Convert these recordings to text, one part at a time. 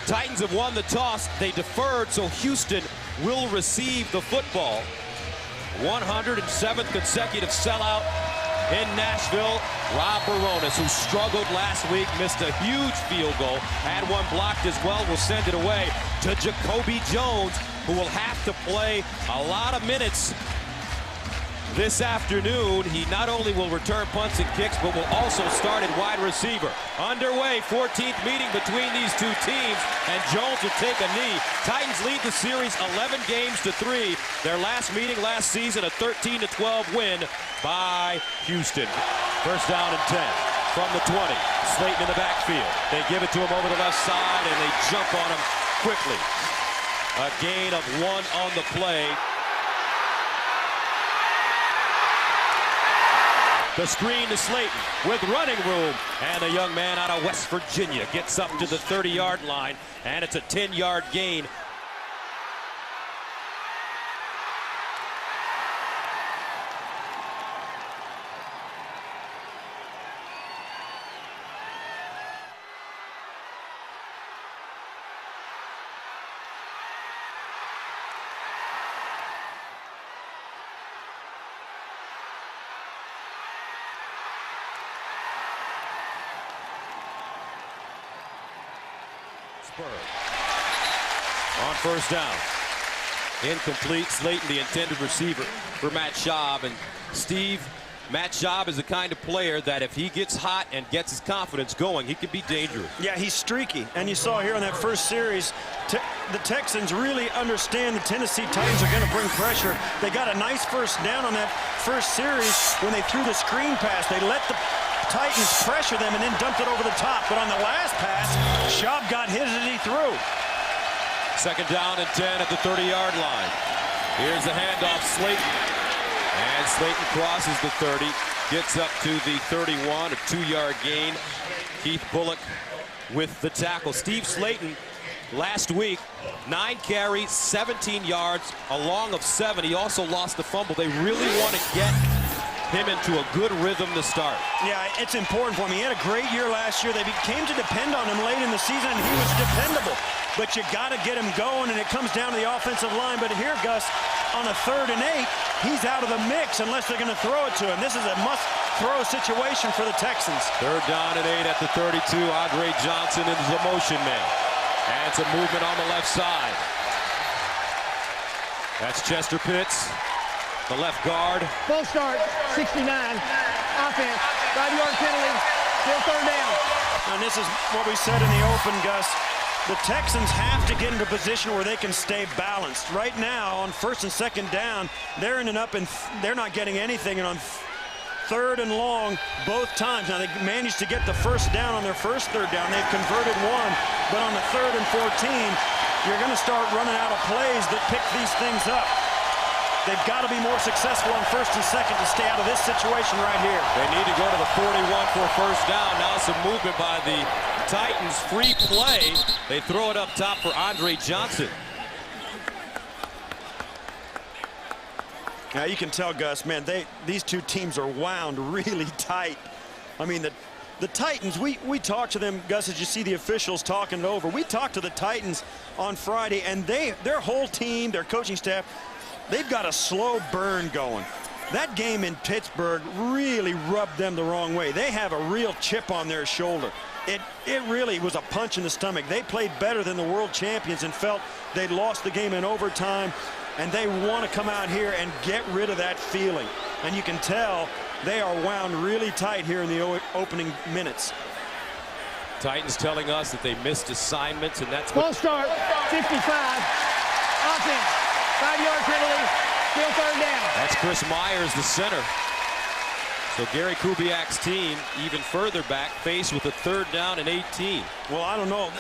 Titans have won the toss. They deferred, so Houston will receive the football. 107th consecutive sellout in Nashville. Rob Baronis, who struggled last week, missed a huge field goal, had one blocked as well, will send it away to Jacoby Jones, who will have to play a lot of minutes this afternoon. He not only will return punts and kicks, but will also start at wide receiver. Underway, 14th meeting between these two teams, and Jones will take a knee. Titans lead the series 11 games to 3. Their last meeting last season, a 13-12 win by Houston. First down and 10 from the 20. Slayton in the backfield. They give it to him over the left side, and they jump on him quickly. A gain of 1 on the play. The screen to Slayton with running room. And the young man out of West Virginia gets up to the 30-yard line, and it's a 10-yard gain. On first down. Incomplete. Slayton, the intended receiver for Matt Schaub. And Steve, Matt Schaub is the kind of player that if he gets hot and gets his confidence going, he can be dangerous. Yeah, he's streaky. And you saw here in that first series, the Texans really understand the Tennessee Titans are going to bring pressure. They got a nice first down on that first series when they threw the screen pass. They let the Titans pressure them and then dumped it over the top. But on the last pass, Schaub got his as he threw. Second down and 10 at the 30-yard line. Here's the handoff, Slayton. And Slayton crosses the 30, gets up to the 31, a 2-yard gain. Keith Bullock with the tackle. Steve Slayton, last week, 9 carries, 17 yards, a long of 7. He also lost the fumble. They really want to get him into a good rhythm to start. Yeah, it's important for him. He had a great year last year. They came to depend on him late in the season, and he was dependable. But you got to get him going, and it comes down to the offensive line. But here, Gus, on a 3rd and 8, he's out of the mix unless they're going to throw it to him. This is a must-throw situation for the Texans. 3rd down and 8 at the 32. Andre Johnson is the motion man. And it's a movement on the left side. That's Chester Pitts, the left guard. Full start, 69. Offense, 5-yard penalty, still 3rd down. And this is what we said in the open, Gus. The Texans have to get into a position where they can stay balanced. Right now, on 1st and 2nd down, they're ending up and they're not getting anything. And on 3rd and long, both times. Now, they managed to get the first down on their first 3rd down. They've converted 1. But on the 3rd and 14, you're going to start running out of plays that pick these things up. They've got to be more successful on 1st and 2nd to stay out of this situation right here. They need to go to the 41 for a first down. Now some movement by the Titans. Free play. They throw it up top for Andre Johnson. Now you can tell, Gus, man, these two teams are wound really tight. I mean, the Titans, we talked to them, Gus, as you see the officials talking it over. We talked to the Titans on Friday, and their whole team, their coaching staff, they've got a slow burn going. That game in Pittsburgh really rubbed them the wrong way. They have a real chip on their shoulder. It really was a punch in the stomach. They played better than the world champions and felt they'd lost the game in overtime, and they want to come out here and get rid of that feeling. And you can tell they are wound really tight here in the opening minutes. Titans telling us that they missed assignments, and that's Full start, 55. Offense, 5-yard penalty, still 3rd down. That's Chris Myers, the center. So Gary Kubiak's team, even further back, faced with a 3rd down and 18. Well, I don't know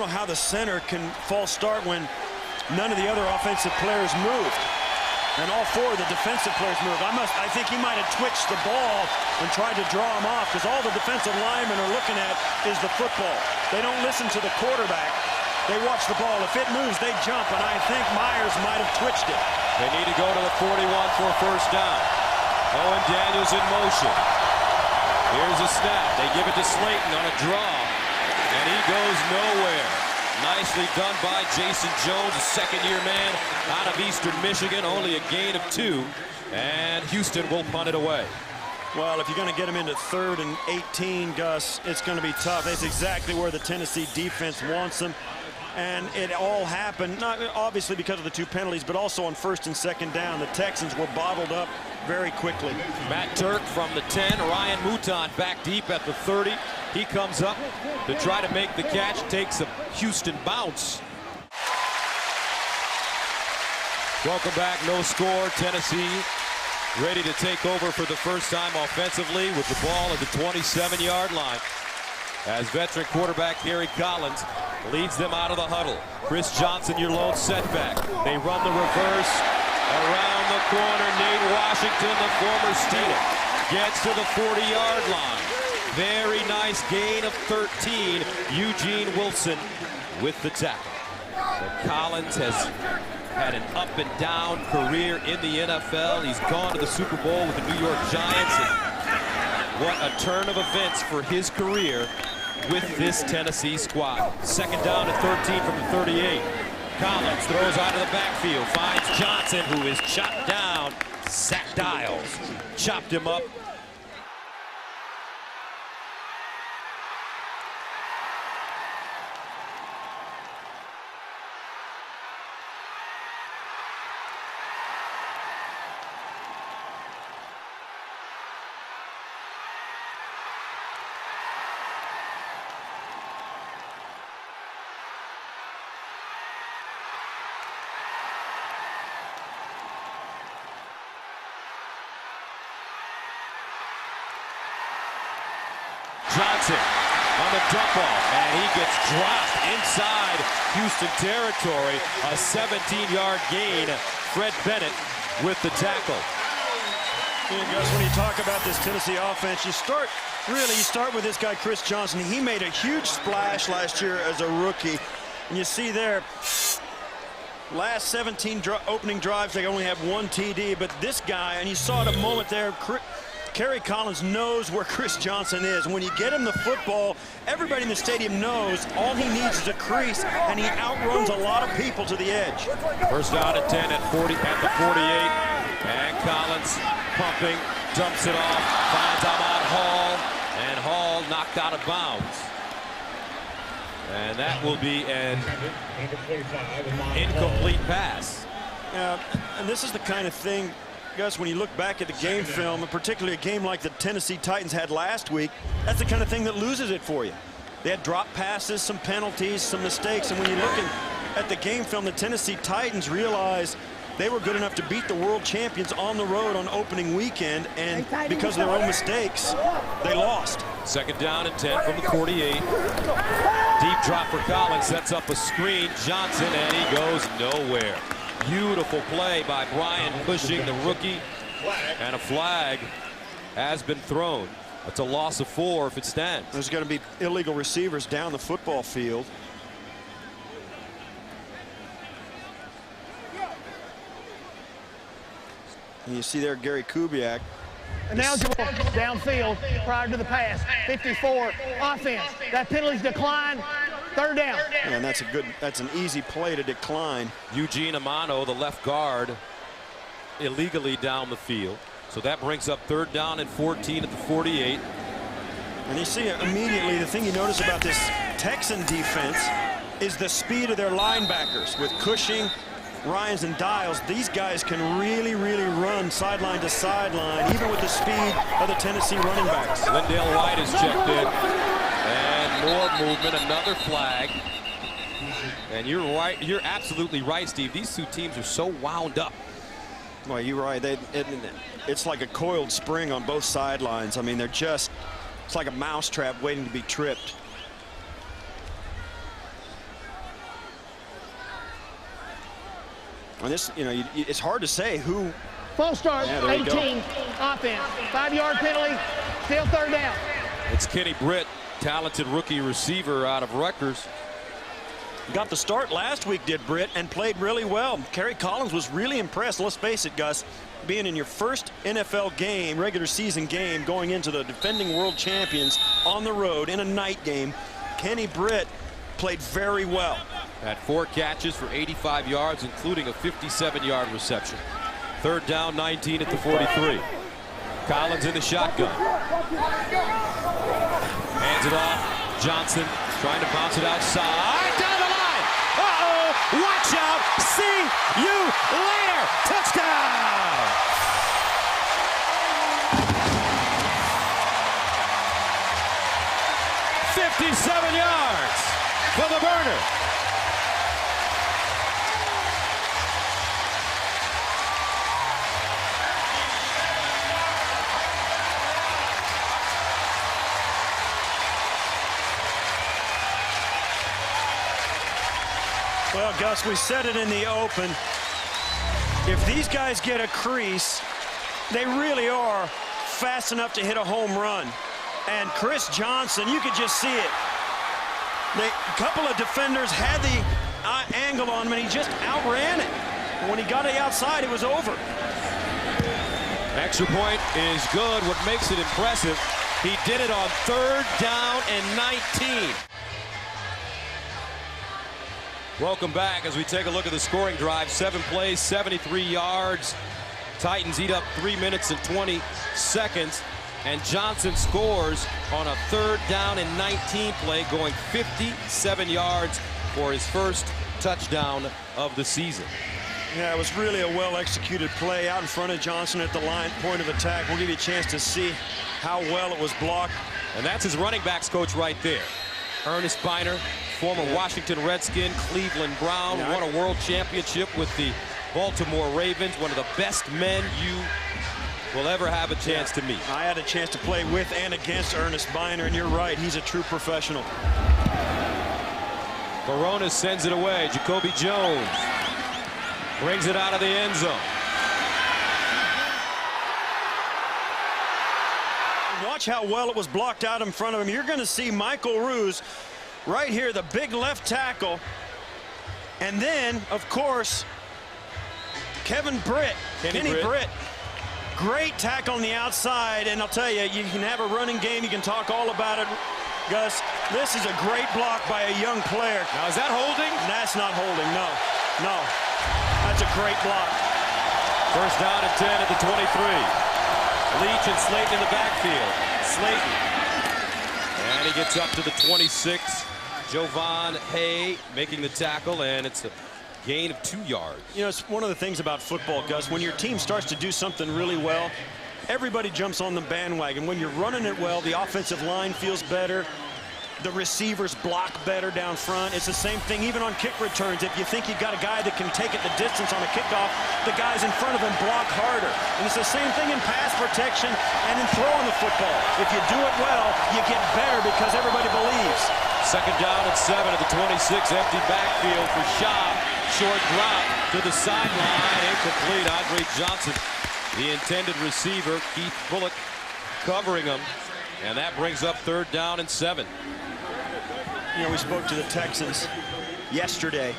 how the center can false start when none of the other offensive players moved. And all 4 of the defensive players moved. I think he might have twitched the ball and tried to draw him off, because all the defensive linemen are looking at is the football. They don't listen to the quarterback. They watch the ball. If it moves, they jump, and I think Myers might have twitched it. They need to go to the 41 for a first down. Owen Daniels in motion. Here's a snap. They give it to Slayton on a draw, and he goes nowhere. Nice Nicely done by Jason Jones, a second-year man out of Eastern Michigan. Only a gain of 2. And Houston will punt it away. Well, if you're going to get him into 3rd and 18, Gus, it's going to be tough. That's exactly where the Tennessee defense wants them. And it all happened, not obviously because of the 2 penalties, but also on 1st and 2nd down. The Texans were bottled up very quickly. Matt Turk from the 10. Ryan Mouton back deep at the 30. He comes up to try to make the catch, takes a Houston bounce. Welcome back, no score. Tennessee ready to take over for the first time offensively with the ball at the 27-yard line. As veteran quarterback Gary Collins leads them out of the huddle. Chris Johnson, your lone setback. They run the reverse around the corner. Nate Washington, the former Steeler, gets to the 40-yard line. Very nice gain of 13. Eugene Wilson with the tackle. And Collins has had an up and down career in the NFL. He's gone to the Super Bowl with the New York Giants. And what a turn of events for his career with this Tennessee squad. 2nd down and 13 from the 38. Collins throws out of the backfield, finds Johnson, who is chopped down. Zach Dials chopped him up. Johnson on the dump off, and he gets dropped inside Houston territory. A 17-yard gain. Fred Bennett with the tackle. Yeah, Gus, when you talk about this Tennessee offense, you start with this guy, Chris Johnson. He made a huge splash last year as a rookie. And you see there, last 17 opening drives, they only have 1 TD. But this guy, and you saw it a moment there, Kerry Collins knows where Chris Johnson is. When you get him the football, everybody in the stadium knows all he needs is a crease, and he outruns a lot of people to the edge. First down at 10 at 40 at the 48. And Collins pumping, dumps it off, finds Ahmad Hall, and Hall knocked out of bounds. And that will be an incomplete pass. And this is the kind of thing, Gus, when you look back at the game film, and particularly a game like the Tennessee Titans had last week, that's the kind of thing that loses it for you. They had drop passes, some penalties, some mistakes, and when you're looking at the game film, the Tennessee Titans realized they were good enough to beat the world champions on the road on opening weekend, and because of their own mistakes, they lost. 2nd down and 10 from the 48. Deep drop for Collins, sets up a screen. Johnson, and he goes nowhere. Beautiful play by Brian Cushing, the rookie, and a flag has been thrown. It's a loss of 4 if it stands. There's going to be illegal receivers down the football field. And you see there Gary Kubiak. Eligible downfield prior to the pass. 54 offense. That penalty's declined. 3rd down. And that's an easy play to decline. Eugene Amano, the left guard, illegally down the field. So that brings up 3rd down and 14 at the 48. And you see immediately, the thing you notice about this Texan defense is the speed of their linebackers. With Cushing, Ryans, and Dials, these guys can really run sideline to sideline, even with the speed of the Tennessee running backs. Lindale White is checked in. And more movement, another flag. And you're right, you're absolutely right, Steve. These two teams are so wound up. Well, you're right. It's like a coiled spring on both sidelines. I mean, it's like a mousetrap waiting to be tripped. And this, it's hard to say who. False start, 18, offense. 5-yard penalty, still 3rd down. It's Kenny Britt, talented rookie receiver out of Rutgers. Got the start last week, did Britt, and played really well. Kerry Collins was really impressed. Let's face it, Gus, being in your first NFL game, regular season game, going into the defending world champions on the road in a night game, Kenny Britt played very well. Had 4 catches for 85 yards, including a 57-yard reception. 3rd down, 19 at the 43. Collins in the shotgun. Hands it off. Johnson trying to bounce it outside. Down the line. Uh-oh. Watch out. See you later. Touchdown. "57 yards for the burner." Well, Gus, we said it in the open. If these guys get a crease, they really are fast enough to hit a home run. And Chris Johnson, you could just see it. A couple of defenders had the angle on him, and he just outran it. And when he got it outside, it was over. Extra point is good. What makes it impressive, he did it on 3rd down and 19. Welcome back as we take a look at the scoring drive. 7 plays, 73 yards. Titans eat up 3 minutes and 20 seconds. And Johnson scores on a 3rd down and 19 play, going 57 yards for his first touchdown of the season. Yeah, it was really a well-executed play out in front of Johnson at the line, point of attack. We'll give you a chance to see how well it was blocked. And that's his running backs coach right there. Ernest Biner, former Washington Redskin, Cleveland Brown, won a world championship with the Baltimore Ravens, one of the best men you will ever have a chance to meet. I had a chance to play with and against Ernest Biner, and you're right, he's a true professional. Barones sends it away. Jacoby Jones brings it out of the end zone. Watch how well it was blocked out in front of him. You're going to see Michael Ruse right here, the big left tackle. And then, of course, Kenny Britt. Great tackle on the outside. And I'll tell you, you can have a running game. You can talk all about it. Gus, this is a great block by a young player. Now, is that holding? That's not holding, no. No. That's a great block. 1st down and 10 at the 23. Leach and Slayton in the backfield. Slayton. And he gets up to the 26. Jovan Hay making the tackle, and it's a gain of 2 yards. You know, it's one of the things about football, Gus. When your team starts to do something really well, everybody jumps on the bandwagon. When you're running it well, the offensive line feels better. The receivers block better down front. It's the same thing even on kick returns. If you think you've got a guy that can take it the distance on a kickoff, the guys in front of him block harder. And it's the same thing in pass protection and in throwing the football. If you do it well, you get better because everybody believes. 2nd down and 7 at the 26. Empty backfield for Shaw. Short drop to the sideline. Incomplete. Andre Johnson, the intended receiver. Keith Bullock covering him. And that brings up 3rd down and 7. You know, we spoke to the Texans yesterday,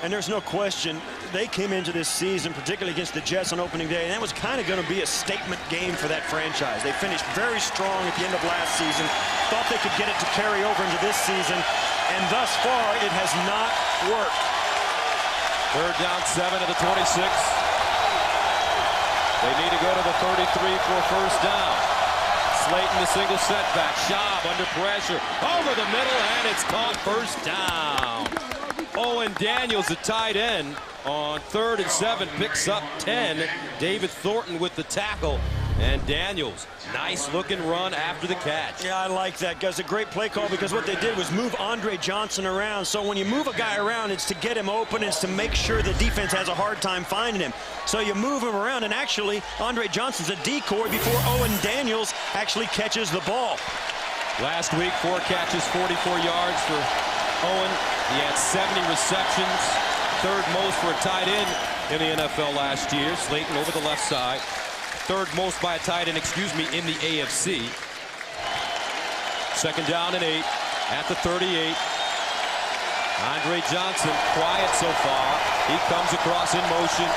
and there's no question they came into this season, particularly against the Jets on opening day, and that was kind of going to be a statement game for that franchise. They finished very strong at the end of last season, thought they could get it to carry over into this season, and thus far it has not worked. 3rd down, 7 at the 26. They need to go to the 33 for a 1st down. Slayton, the single setback. Schaub under pressure. Over the middle, and it's caught. 1st down. Owen Daniels, the tight end, on 3rd and 7, picks up 10. David Thornton with the tackle. And Daniels, nice looking run after the catch. Yeah, I like that, guys. A great play call because what they did was move Andre Johnson around. So when you move a guy around, it's to get him open. It's to make sure the defense has a hard time finding him. So you move him around, and actually, Andre Johnson's a decoy before Owen Daniels actually catches the ball. Last week, 4 catches, 44 yards for Owen. He had 70 receptions, 3rd most for a tight end in the NFL last year. Slayton over the left side. 3rd most by a tight end, in the AFC. 2nd down and 8 at the 38. Andre Johnson, quiet so far. He comes across in motion.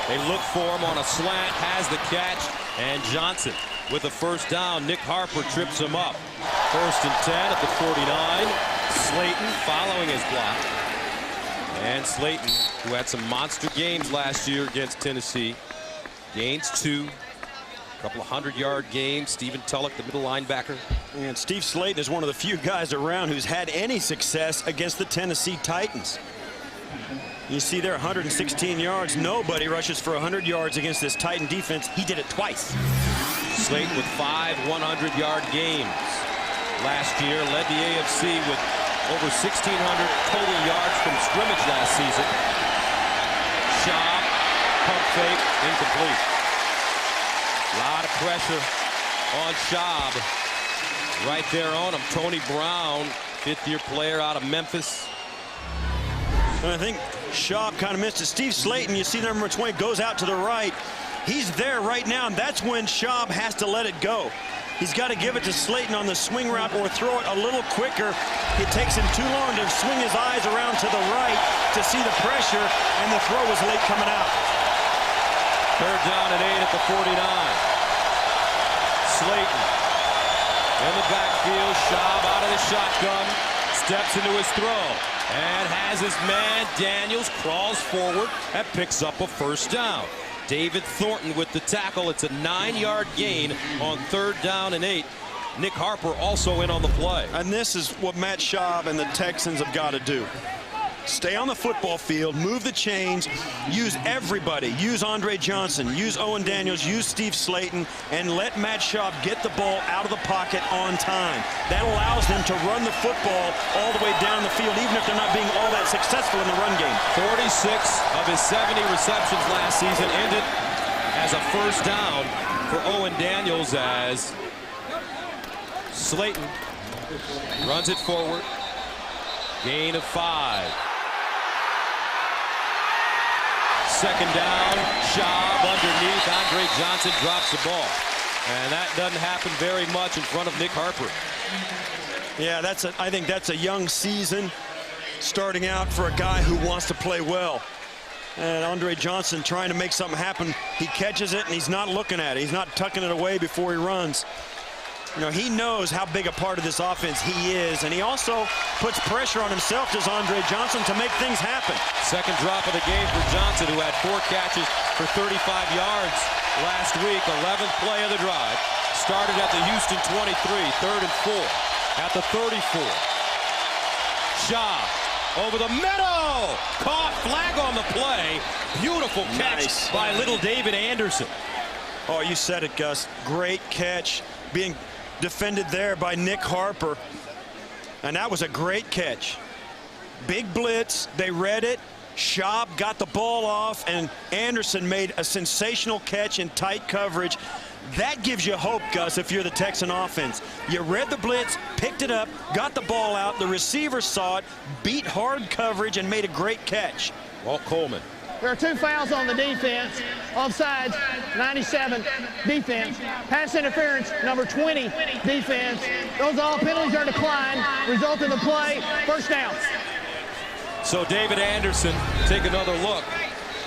They look for him on a slant, has the catch, and Johnson with the 1st down. Nick Harper trips him up. 1st and 10 at the 49. Slayton Slayton following his block. And Slayton, who had some monster games last year against Tennessee, gains 2. A couple of 100-yard games. Stephen Tulloch, the middle linebacker. And Steve Slayton is one of the few guys around who's had any success against the Tennessee Titans. You see there 116 yards. Nobody rushes for 100 yards against this Titan defense. He did it twice. Slayton with 5 100-yard games last year. Led the AFC with over 1,600 total yards from scrimmage last season. Schaub, pump fake, incomplete. A lot of pressure on Schaub. Right there on him. Tony Brown, 5th-year player out of Memphis. And I think Schaub kind of missed it. Steve Slayton, you see number 20, goes out to the right. He's there right now, and that's when Schaub has to let it go. He's got to give it to Slayton on the swing route or throw it a little quicker. It takes him too long to swing his eyes around to the right to see the pressure, and the throw was late coming out. 3rd down and 8 at the 49. Slayton in the backfield. Schaub out of the shotgun. Steps into his throw. And has his man Daniels, crawls forward and picks up a 1st down. David Thornton with the tackle. It's a 9-yard gain on 3rd down and 8. Nick Harper also in on the play. And this is what Matt Schaub and the Texans have got to do. Stay on the football field, move the chains, use everybody. Use Andre Johnson, use Owen Daniels, use Steve Slayton, and let Matt Schaub get the ball out of the pocket on time. That allows them to run the football all the way down the field, even if they're not being all that successful in the run game. 46 of his 70 receptions last season ended as a 1st down for Owen Daniels as Slayton runs it forward. Gain of 5. 2nd down, Schaub underneath. Andre Johnson drops the ball. And that doesn't happen very much in front of Nick Harper. Yeah, I think that's a young season starting out for a guy who wants to play well. And Andre Johnson trying to make something happen. He catches it and he's not looking at it. He's not tucking it away before he runs. You know, he knows how big a part of this offense he is, and he also puts pressure on himself, does Andre Johnson, to make things happen. 2nd drop of the game for Johnson, who had 4 catches for 35 yards last week. 11th play of the drive. Started at the Houston 23, 3rd and 4. At the 34. Schaub over the middle. Caught, flag on the play. Beautiful catch by little David Anderson. Oh, you said it, Gus. Great catch. Being defended there by Nick Harper. And that was a great catch. Big blitz. They read it. Schaub got the ball off, and Anderson made a sensational catch in tight coverage. That gives you hope, Gus, if you're the Texan offense. You read the blitz, picked it up, got the ball out. The receiver saw it, beat hard coverage, and made a great catch. Walt Coleman. There are 2 fouls on the defense. Offsides, 97 defense. Pass interference, number 20 defense. Those all penalties are declined. Result of the play, 1st down. So David Anderson, take another look.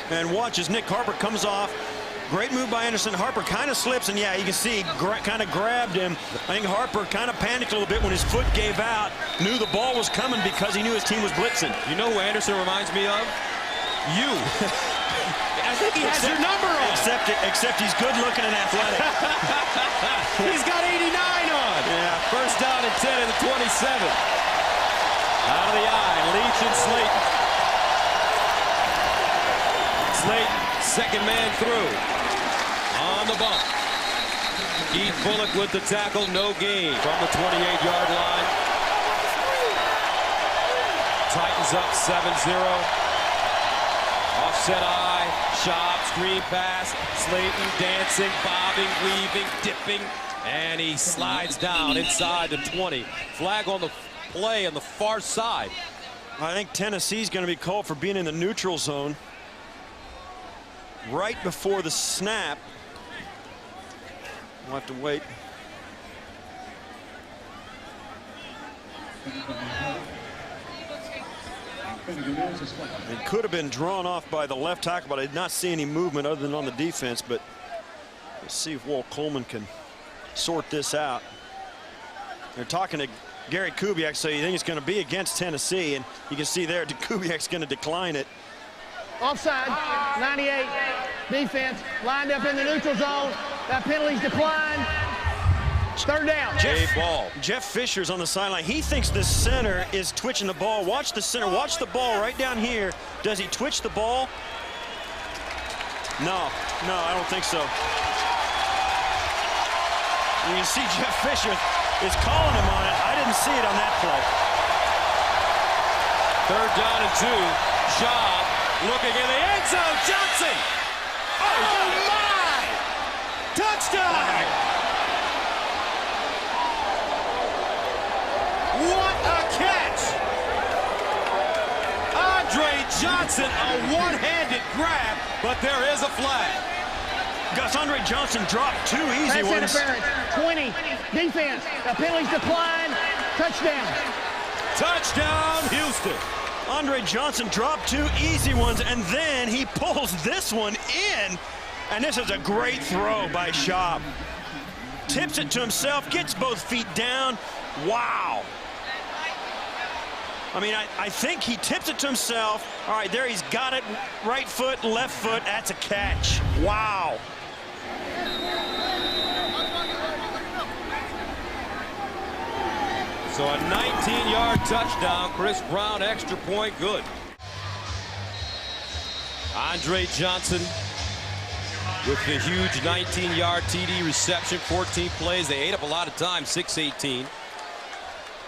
And watch as Nick Harper comes off. Great move by Anderson. Harper kind of slips, and yeah, you can see kind of grabbed him. I think Harper kind of panicked a little bit when his foot gave out. Knew the ball was coming because he knew his team was blitzing. You know who Anderson reminds me of? You. I think he has your number on. Except he's good looking and athletic. He's got 89 on. Yeah. 1st down and 10 at the 27. Out of the eye, Leach and Slayton. Slayton, 2nd man through. On the bump. Keith Bullock with the tackle, no gain from the 28-yard line. Titans up 7-0. Offset eye, Schaub, screen pass, Slayton dancing, bobbing, weaving, dipping, and he slides down inside the 20. Flag on the play on the far side. I think Tennessee's going to be called for being in the neutral zone right before the snap. We'll have to wait. It could have been drawn off by the left tackle, but I did not see any movement other than on the defense. But let's see if Walt Coleman can sort this out. They're talking to Gary Kubiak, so you think it's going to be against Tennessee, and you can see there Kubiak's going to decline it. Offside, 98, defense, lined up in the neutral zone. That penalty's declined. Third down. Jeff Fisher's on the sideline. He thinks the center is twitching the ball. Watch the center. Watch the ball right down here. Does he twitch the ball? No, I don't think so. And you see Jeff Fisher is calling him on it. I didn't see it on that play. 3rd down and 2. Shaw looking in the end zone. Johnson. Oh my! Touchdown! What a catch! Andre Johnson, a one-handed grab, but there is a flag. Gus, Andre Johnson dropped 2 easy Pass ones. interference, 20, defense. The penalty's declined. Touchdown. Touchdown, Houston. Andre Johnson dropped 2 easy ones, and then he pulls this one in. And this is a great throw by Schaub. Tips it to himself, gets both feet down. Wow. I mean, I think he tips it to himself. All right, there he's got it. Right foot, left foot. That's a catch. Wow. So a 19-yard touchdown. Chris Brown, extra point, good. Andre Johnson with the huge 19-yard TD reception, 14 plays. They ate up a lot of time, 6-18.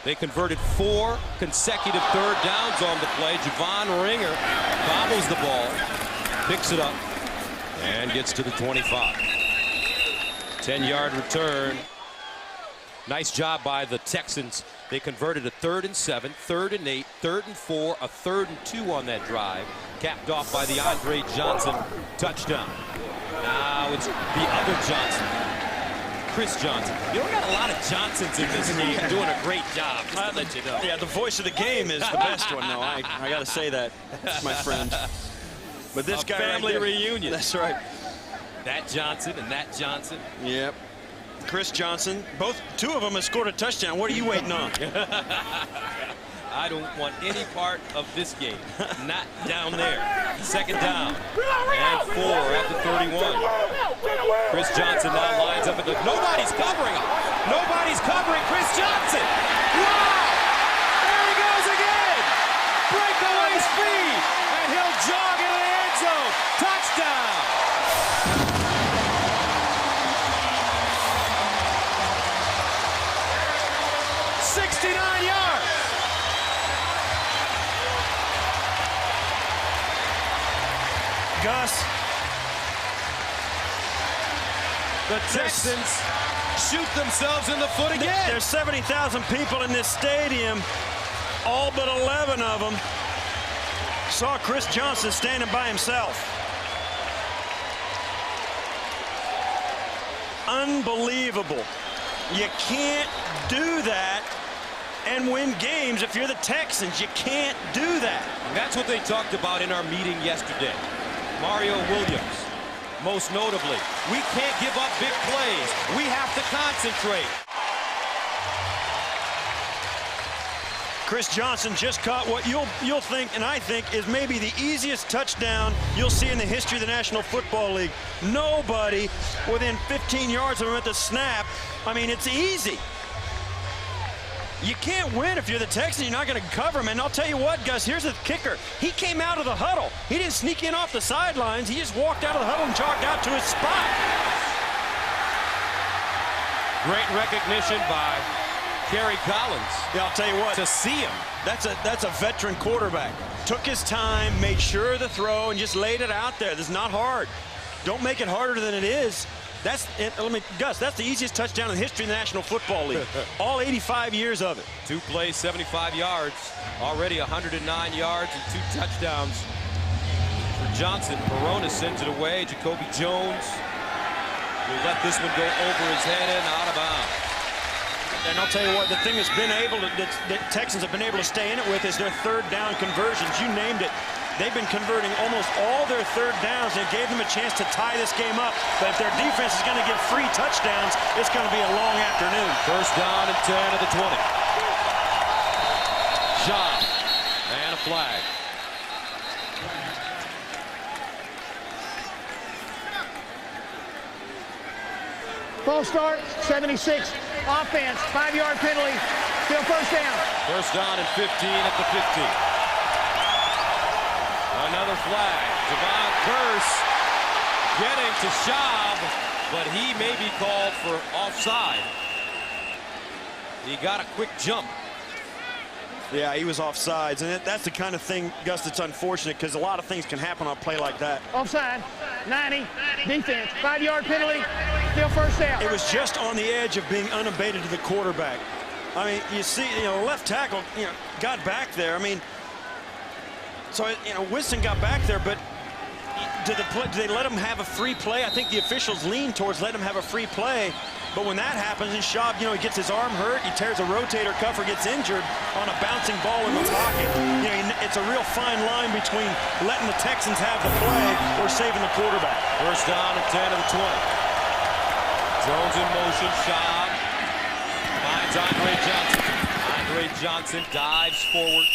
They converted 4 consecutive 3rd downs on the play. Javon Ringer bobbles the ball, picks it up, and gets to the 25. 10-yard return. Nice job by the Texans. They converted a 3rd and 7, 3rd and 8, 3rd and 4, a 3rd and 2 on that drive, capped off by the Andre Johnson touchdown. Now it's the other Johnson, Chris Johnson. You don't got a lot of Johnsons in this league doing a great job, just to let you know. Yeah, the voice of the game is the best one, though. I got to say that, my friend. But this guy family right there, reunion. That's right. That Johnson and that Johnson. Yep. Chris Johnson. 2 of them have scored a touchdown. What are you waiting on? I don't want any part of this game. Not down there. 2nd down. And 4 at the 31. Chris Johnson now lines up at the... Nobody's covering him. Nobody's covering Chris Johnson. Wow! There he goes again. Breakaway speed. And he'll jog into the end zone. Touchdown. Gus. The Texans shoot themselves in the foot again. There's 70,000 people in this stadium. All but 11 of them saw Chris Johnson standing by himself. Unbelievable. You can't do that and win games if you're the Texans. You can't do that. And that's what they talked about in our meeting yesterday. Mario Williams, most notably. We can't give up big plays. We have to concentrate. Chris Johnson just caught what you'll think, and I think, is maybe the easiest touchdown you'll see in the history of the National Football League. Nobody within 15 yards of him at the snap. I mean, it's easy. You can't win if you're the Texans. You're not going to cover him. And I'll tell you what, Gus, here's the kicker. He came out of the huddle. He didn't sneak in off the sidelines. He just walked out of the huddle and jogged out to his spot. Great recognition by Kerry Collins. Yeah, I'll tell you what. To see him. That's a veteran quarterback. Took his time, made sure of the throw, and just laid it out there. This is not hard. Don't make it harder than it is. That's it. Gus, that's the easiest touchdown in the history of the National Football League. All 85 years of it. 2 plays, 75 yards. Already 109 yards and 2 touchdowns for Johnson. Perona sends it away. Jacoby Jones will let this one go over his head and out of bounds. And I'll tell you what, the thing that's been able to, that Texans have been able to stay in it with is their 3rd down conversions. You named it. They've been converting almost all their 3rd downs. They gave them a chance to tie this game up. But if their defense is going to give free touchdowns, it's going to be a long afternoon. 1st down and 10 at the 20. Shaw. And a flag. False start, 76. Offense, 5-yard penalty. Still first down. First down and 15 at the 15. Another flag. Javon Curse getting to Schaub, but he may be called for offside. He got a quick jump. Yeah, he was offsides, and that's the kind of thing, Gus, that's unfortunate because a lot of things can happen on a play like that. Offside, 90, defense, 5-yard penalty, still first down. It was just on the edge of being unabated to the quarterback. I mean, you see, left tackle, got back there. I mean, so, Winston got back there, but did they let him have a free play? I think the officials lean towards letting him have a free play. But when that happens, and Schaub, he gets his arm hurt, he tears a rotator cuff or gets injured on a bouncing ball in the pocket. It's a real fine line between letting the Texans have the play or saving the quarterback. First down and 10 to the 20. Jones in motion, Schaub finds Andre Johnson. Andre Johnson dives forward.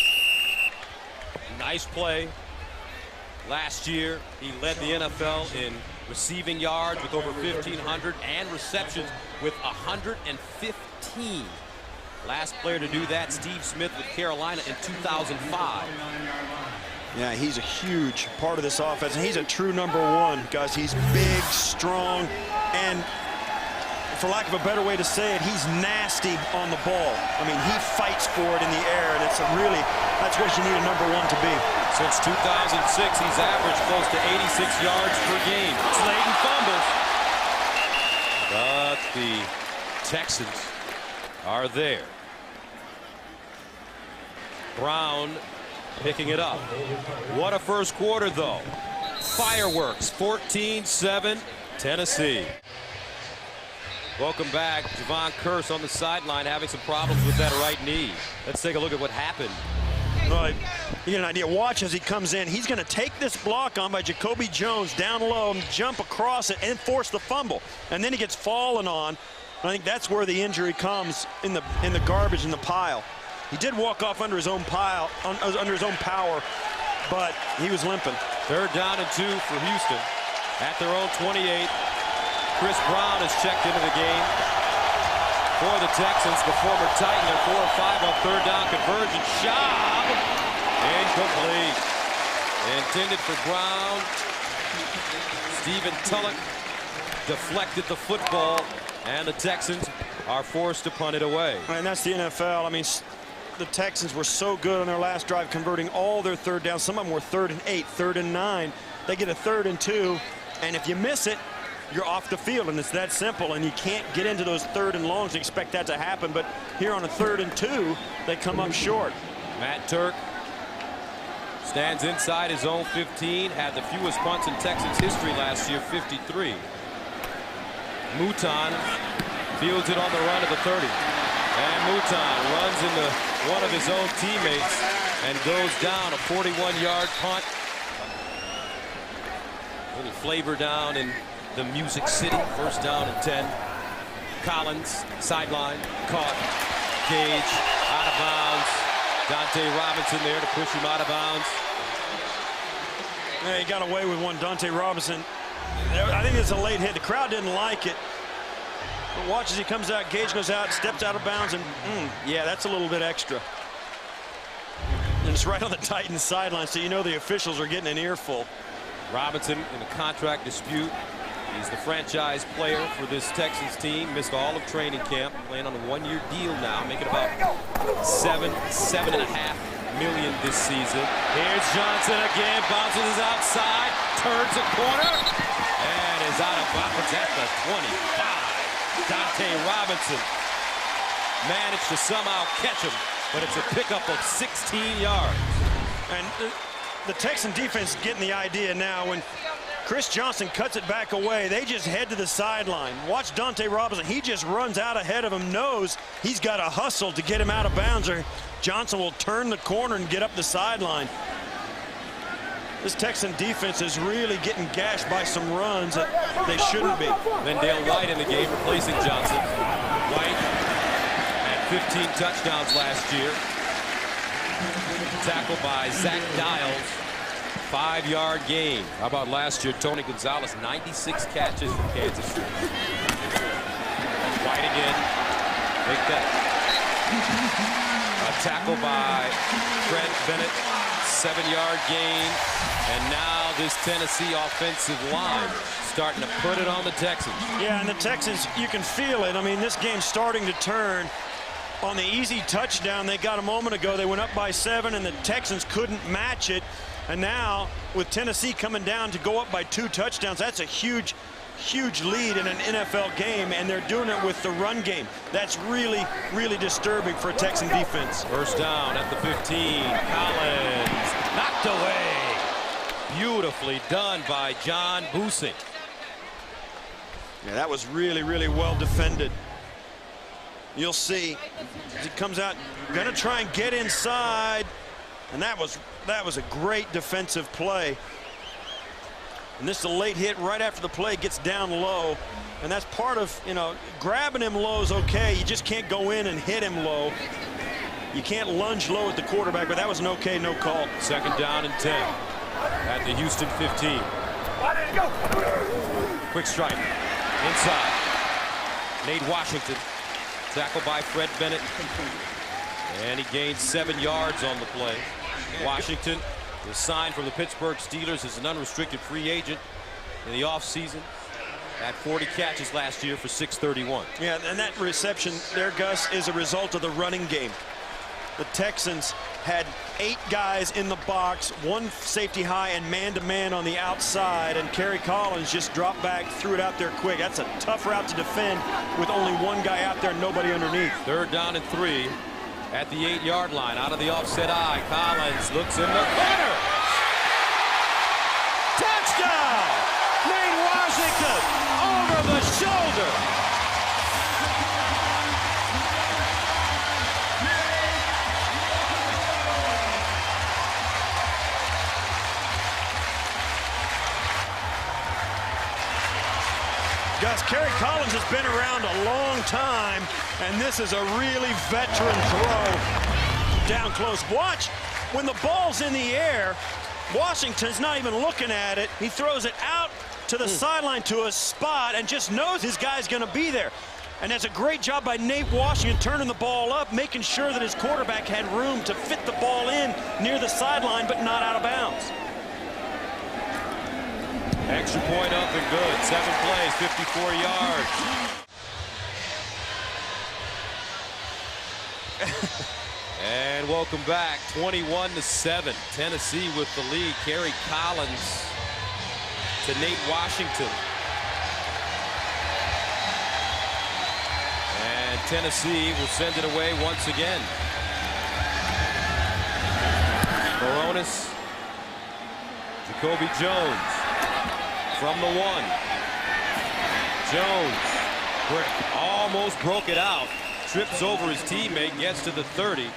Nice play. Last year, he led the NFL in receiving yards with over 1,500 and receptions with 115. Last player to do that, Steve Smith with Carolina in 2005. Yeah, he's a huge part of this offense, and he's a true #1, guys. He's big, strong, and for lack of a better way to say it, he's nasty on the ball. I mean, he fights for it in the air, and that's what you need a #1 to be. Since 2006, he's averaged close to 86 yards per game. Slayton fumbles. But the Texans are there. Brown picking it up. What a first quarter, though. Fireworks, 14-7, Tennessee. Welcome back. Javon Curse on the sideline having some problems with that right knee. Let's take a look at what happened. Right. You get an idea. Watch as he comes in. He's going to take this block on by Jacoby Jones down low and jump across it and force the fumble. And then he gets fallen on. I think that's where the injury comes in the garbage in the pile. He did walk off under his own power, but he was limping. Third down and 2 for Houston at their own 28. Chris Brown has checked into the game for the Texans, the former Titan. They're 4 or 5 on third down conversion. Schaub, incomplete. Intended for Brown. Stephen Tulloch deflected the football, and the Texans are forced to punt it away. And that's the NFL. I mean, the Texans were so good on their last drive, converting all their third downs. Some of them were 3rd and 8, 3rd and 9. They get a 3rd and 2, and if you miss it, you're off the field, and it's that simple, and you can't get into those 3rd and longs and expect that to happen. But here on a 3rd and 2, they come up short. Matt Turk stands inside his own 15, had the fewest punts in Texans history last year, 53. Mouton fields it on the run of the 30. And Mouton runs into one of his own teammates and goes down, a 41-yard punt. A little flavor down in the Music City. First down and 10. Collins, sideline, caught. Gage, out of bounds. Dante Robinson there to push him out of bounds. Yeah, he got away with one, Dante Robinson. I think it's a late hit. The crowd didn't like it. But watch as he comes out. Gage goes out, steps out of bounds, and yeah, that's a little bit extra. And it's right on the Titans sideline, so you know the officials are getting an earful. Robinson in a contract dispute. He's the franchise player for this Texans team. Missed all of training camp. Playing on a 1-year deal now, making about $7.5 million this season. Here's Johnson again. Bounces outside. Turns the corner. And is out of bounds at the 25. Dante Robinson managed to somehow catch him, but it's a pickup of 16 yards. And the Texan defense is getting the idea now. When Chris Johnson cuts it back away, they just head to the sideline. Watch Dante Robinson. He just runs out ahead of him, knows he's got to hustle to get him out of bounds, or Johnson will turn the corner and get up the sideline. This Texan defense is really getting gashed by some runs that they shouldn't be. Dale White in the game, replacing Johnson. White had 15 touchdowns last year. tackle by Zach Dials. 5-yard gain. How about last year, Tony Gonzalez, 96 catches for Kansas City. White again. Big catch. A tackle by Fred Bennett. 7-yard gain. And now this Tennessee offensive line starting to put it on the Texans. Yeah, and the Texans, you can feel it. I mean, this game's starting to turn. On the easy touchdown they got a moment ago, they went up by 7, and the Texans couldn't match it. And now, with Tennessee coming down to go up by 2 touchdowns, that's a huge, huge lead in an NFL game, and they're doing it with the run game. That's really, really disturbing for a Texan defense. First down at the 15. Collins knocked away. Beautifully done by John Busing. Yeah, that was really, really well defended. You'll see as he comes out, gonna try and get inside, and that was a great defensive play. And this is a late hit right after the play, gets down low, and that's part of, you know, grabbing him low is okay. You just can't go in and hit him low. You can't lunge low at the quarterback, but that was an okay no call. Second down and 10 at the Houston 15. Quick strike inside. Nate Washington. Tackle by Fred Bennett. And he gained 7 yards on the play. Washington was signed from the Pittsburgh Steelers as an unrestricted free agent in the offseason. Had 40 catches last year for 631. Yeah, and that reception there, Gus, is a result of the running game. The Texans had 8 guys in the box, 1 safety high and man-to-man on the outside, and Kerry Collins just dropped back, threw it out there quick. That's a tough route to defend with only 1 guy out there, nobody underneath. Third down and 3 at the 8-yard line. Out of the offset eye, Collins looks in the corner. Touchdown! Nate Washington over the shoulder. Gus, Kerry Collins has been around a long time, and this is a really veteran throw down close. Watch, when the ball's in the air, Washington's not even looking at it. He throws it out to the sideline to a spot and just knows his guy's going to be there. And that's a great job by Nate Washington turning the ball up, making sure that his quarterback had room to fit the ball in near the sideline, but not out of bounds. Extra point up and good. 7 plays, 54 yards. And welcome back. 21-7. Tennessee with the lead. Kerry Collins to Nate Washington. And Tennessee will send it away once again. Baronis. Jacoby Jones. From the 1. Jones almost broke it out. Trips over his teammate, gets to the 30.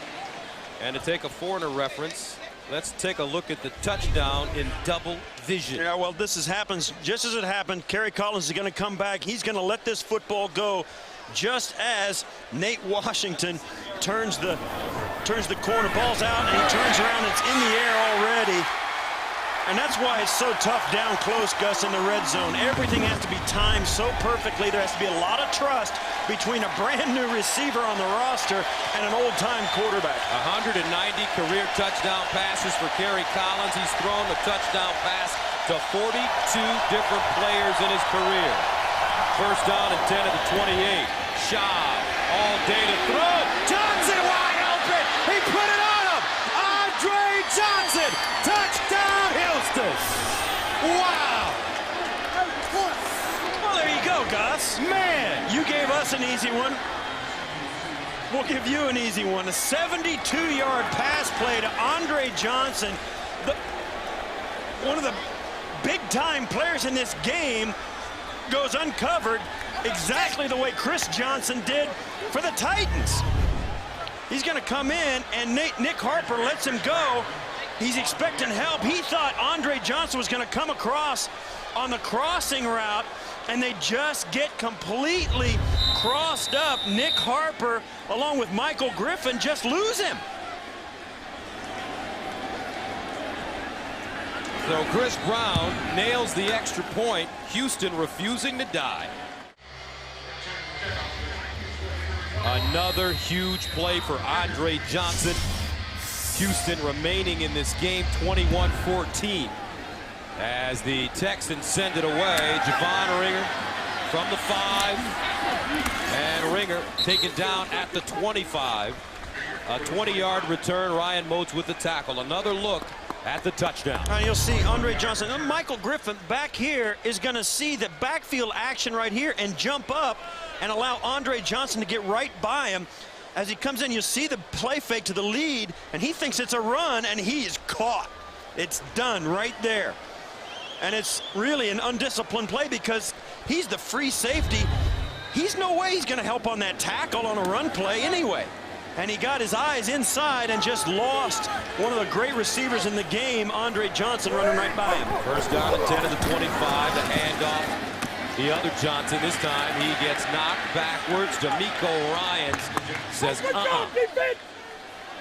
And to take a foreigner reference, let's take a look at the touchdown in double vision. Yeah, well, this happens just as it happened. Kerry Collins is going to come back. He's going to let this football go just as Nate Washington turns the corner. Ball's out, and he turns around. It's in the air already. And that's why it's so tough down close, Gus, in the red zone. Everything has to be timed so perfectly. There has to be a lot of trust between a brand-new receiver on the roster and an old-time quarterback. 190 career touchdown passes for Kerry Collins. He's thrown a touchdown pass to 42 different players in his career. First down and 10 at the 28. Shaw all day to throw. Johnson wide open. He put it on him. Andre Johnson. Touchdown, Houston. Wow. Well, there you go, Gus. Man, you gave us an easy one. We'll give you an easy one. A 72-yard pass play to Andre Johnson. One of the big-time players in this game goes uncovered exactly the way Chris Johnson did for the Titans. He's going to come in, and Nick Harper lets him go. He's expecting help. He thought Andre Johnson was going to come across on the crossing route, and they just get completely crossed up. Nick Harper, along with Michael Griffin, just lose him. So Chris Brown nails the extra point. Houston refusing to die. Another huge play for Andre Johnson. Houston remaining in this game 21-14 as the Texans send it away. Javon Ringer from the 5, and Ringer taken down at the 25. A 20-yard return. Ryan Moats with the tackle. Another look at the touchdown. And you'll see Andre Johnson. And Michael Griffin back here is going to see the backfield action right here and jump up and allow Andre Johnson to get right by him. As he comes in, you see the play fake to the lead, and he thinks it's a run, and he is caught. It's done right there. And it's really an undisciplined play because he's the free safety. He's no way he's going to help on that tackle on a run play anyway. And he got his eyes inside and just lost one of the great receivers in the game, Andre Johnson, running right by him. First down and 10 of the 25. The handoff. The other Johnson, this time he gets knocked backwards. D'Amico Ryans says,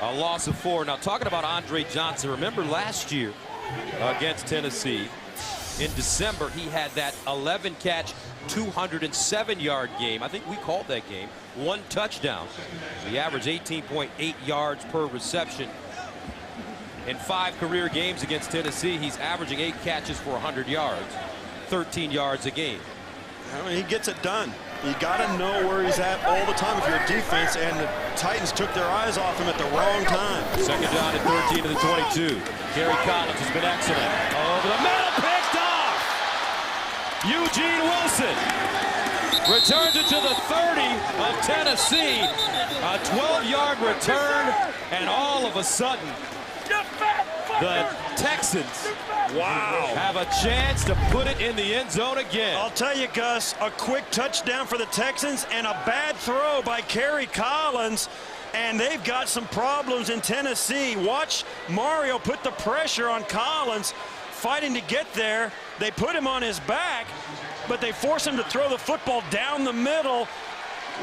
A loss of 4. Now, talking about Andre Johnson, remember last year against Tennessee, in December, he had that 11-catch, 207-yard game. I think we called that game. 1 touchdown. He averaged 18.8 yards per reception. In 5 career games against Tennessee, he's averaging 8 catches for 100 yards, 13 yards a game. I mean, he gets it done. You got to know where he's at all the time if you're a defense, and the Titans took their eyes off him at the wrong time. Second down and 13 to the 22. Gary Collins has been excellent. Over the middle, picked off. Eugene Wilson returns it to the 30 of Tennessee. A 12-yard return, and all of a sudden, the Texans have a chance to put it in the end zone again. I'll tell you, Gus, a quick touchdown for the Texans and a bad throw by Gary Collins, and they've got some problems in Tennessee. Watch Mario put the pressure on Collins, fighting to get there. They put him on his back, but they force him to throw the football down the middle,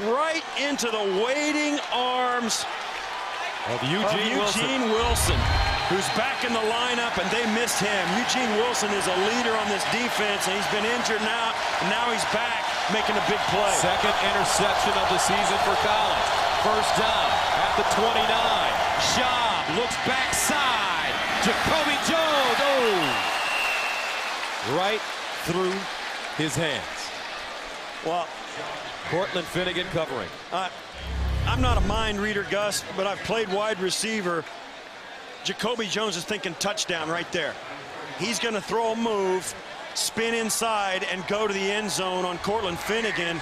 right into the waiting arms of Eugene Wilson, who's back in the lineup, and they missed him. Eugene Wilson is a leader on this defense, and he's been injured now, and now he's back making a big play. Second interception of the season for Collins. First down at the 29. Schaub looks backside. Jacoby Jones, right through his hands. Well, Cortland Finnegan covering. I'm not a mind reader, Gus, but I've played wide receiver. Jacoby Jones is thinking touchdown right there. He's going to throw a move, spin inside, and go to the end zone on Cortland Finnegan.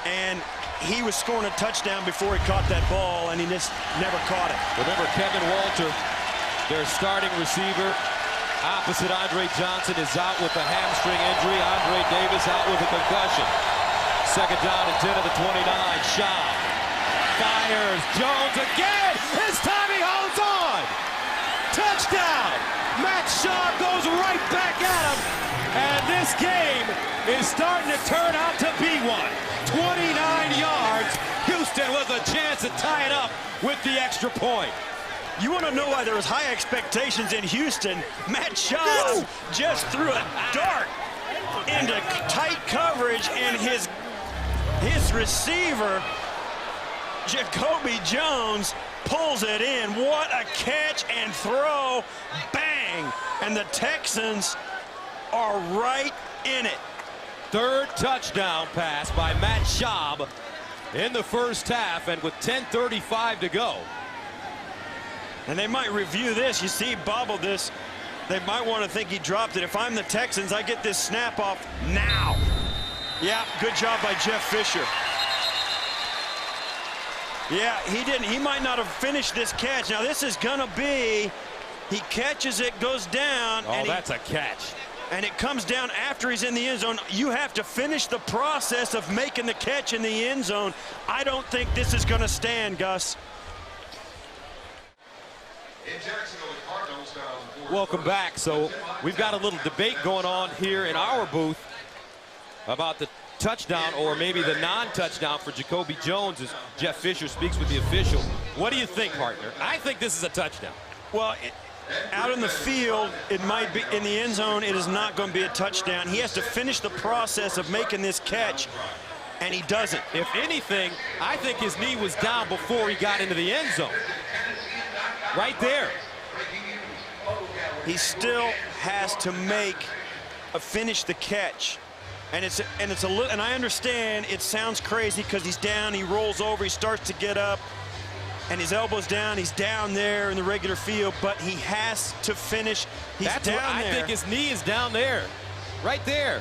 And he was scoring a touchdown before he caught that ball, and he just never caught it. Remember, Kevin Walter, their starting receiver, opposite Andre Johnson, is out with a hamstring injury. Andre Davis out with a concussion. Second down and 10 of the 29. Schaub fires. Jones again. This time he holds on. Touchdown. Matt Schaub goes right back at him. And this game is starting to turn out to be one. 29 yards. Houston with a chance to tie it up with the extra point. You want to know why there was high expectations in Houston? Matt Schaub just threw a dart into tight coverage, and his receiver, Jacoby Jones, pulls it in. What a catch and throw. Bang! And the Texans are right in it. Third touchdown pass by Matt Schaub in the first half, and with 10:35 to go. And they might review this. You see, he bobbled this. They might want to think he dropped it. If I'm the Texans, I get this snap off now. Yeah, good job by Jeff Fisher. Yeah, he didn't. He might not have finished this catch. Now, this is going to be, he catches it, goes down. Oh, that's a catch. And it comes down after he's in the end zone. You have to finish the process of making the catch in the end zone. I don't think this is going to stand, Gus. Welcome back. So we've got a little debate going on here in our booth about the touchdown or maybe the non-touchdown for Jacoby Jones as Jeff Fisher speaks with the official. What do you think, partner? I think this is a touchdown. Well, out in the field, it might be in the end zone, it is not going to be a touchdown. He has to finish the process of making this catch, and he doesn't. If anything, I think his knee was down before he got into the end zone. Right there. He still has to finish the catch. And and I understand it sounds crazy because he's down, he rolls over, he starts to get up, and his elbow's down, he's down there in the regular field, but he has to finish. He's That's down where there. I think his knee is down there. Right there.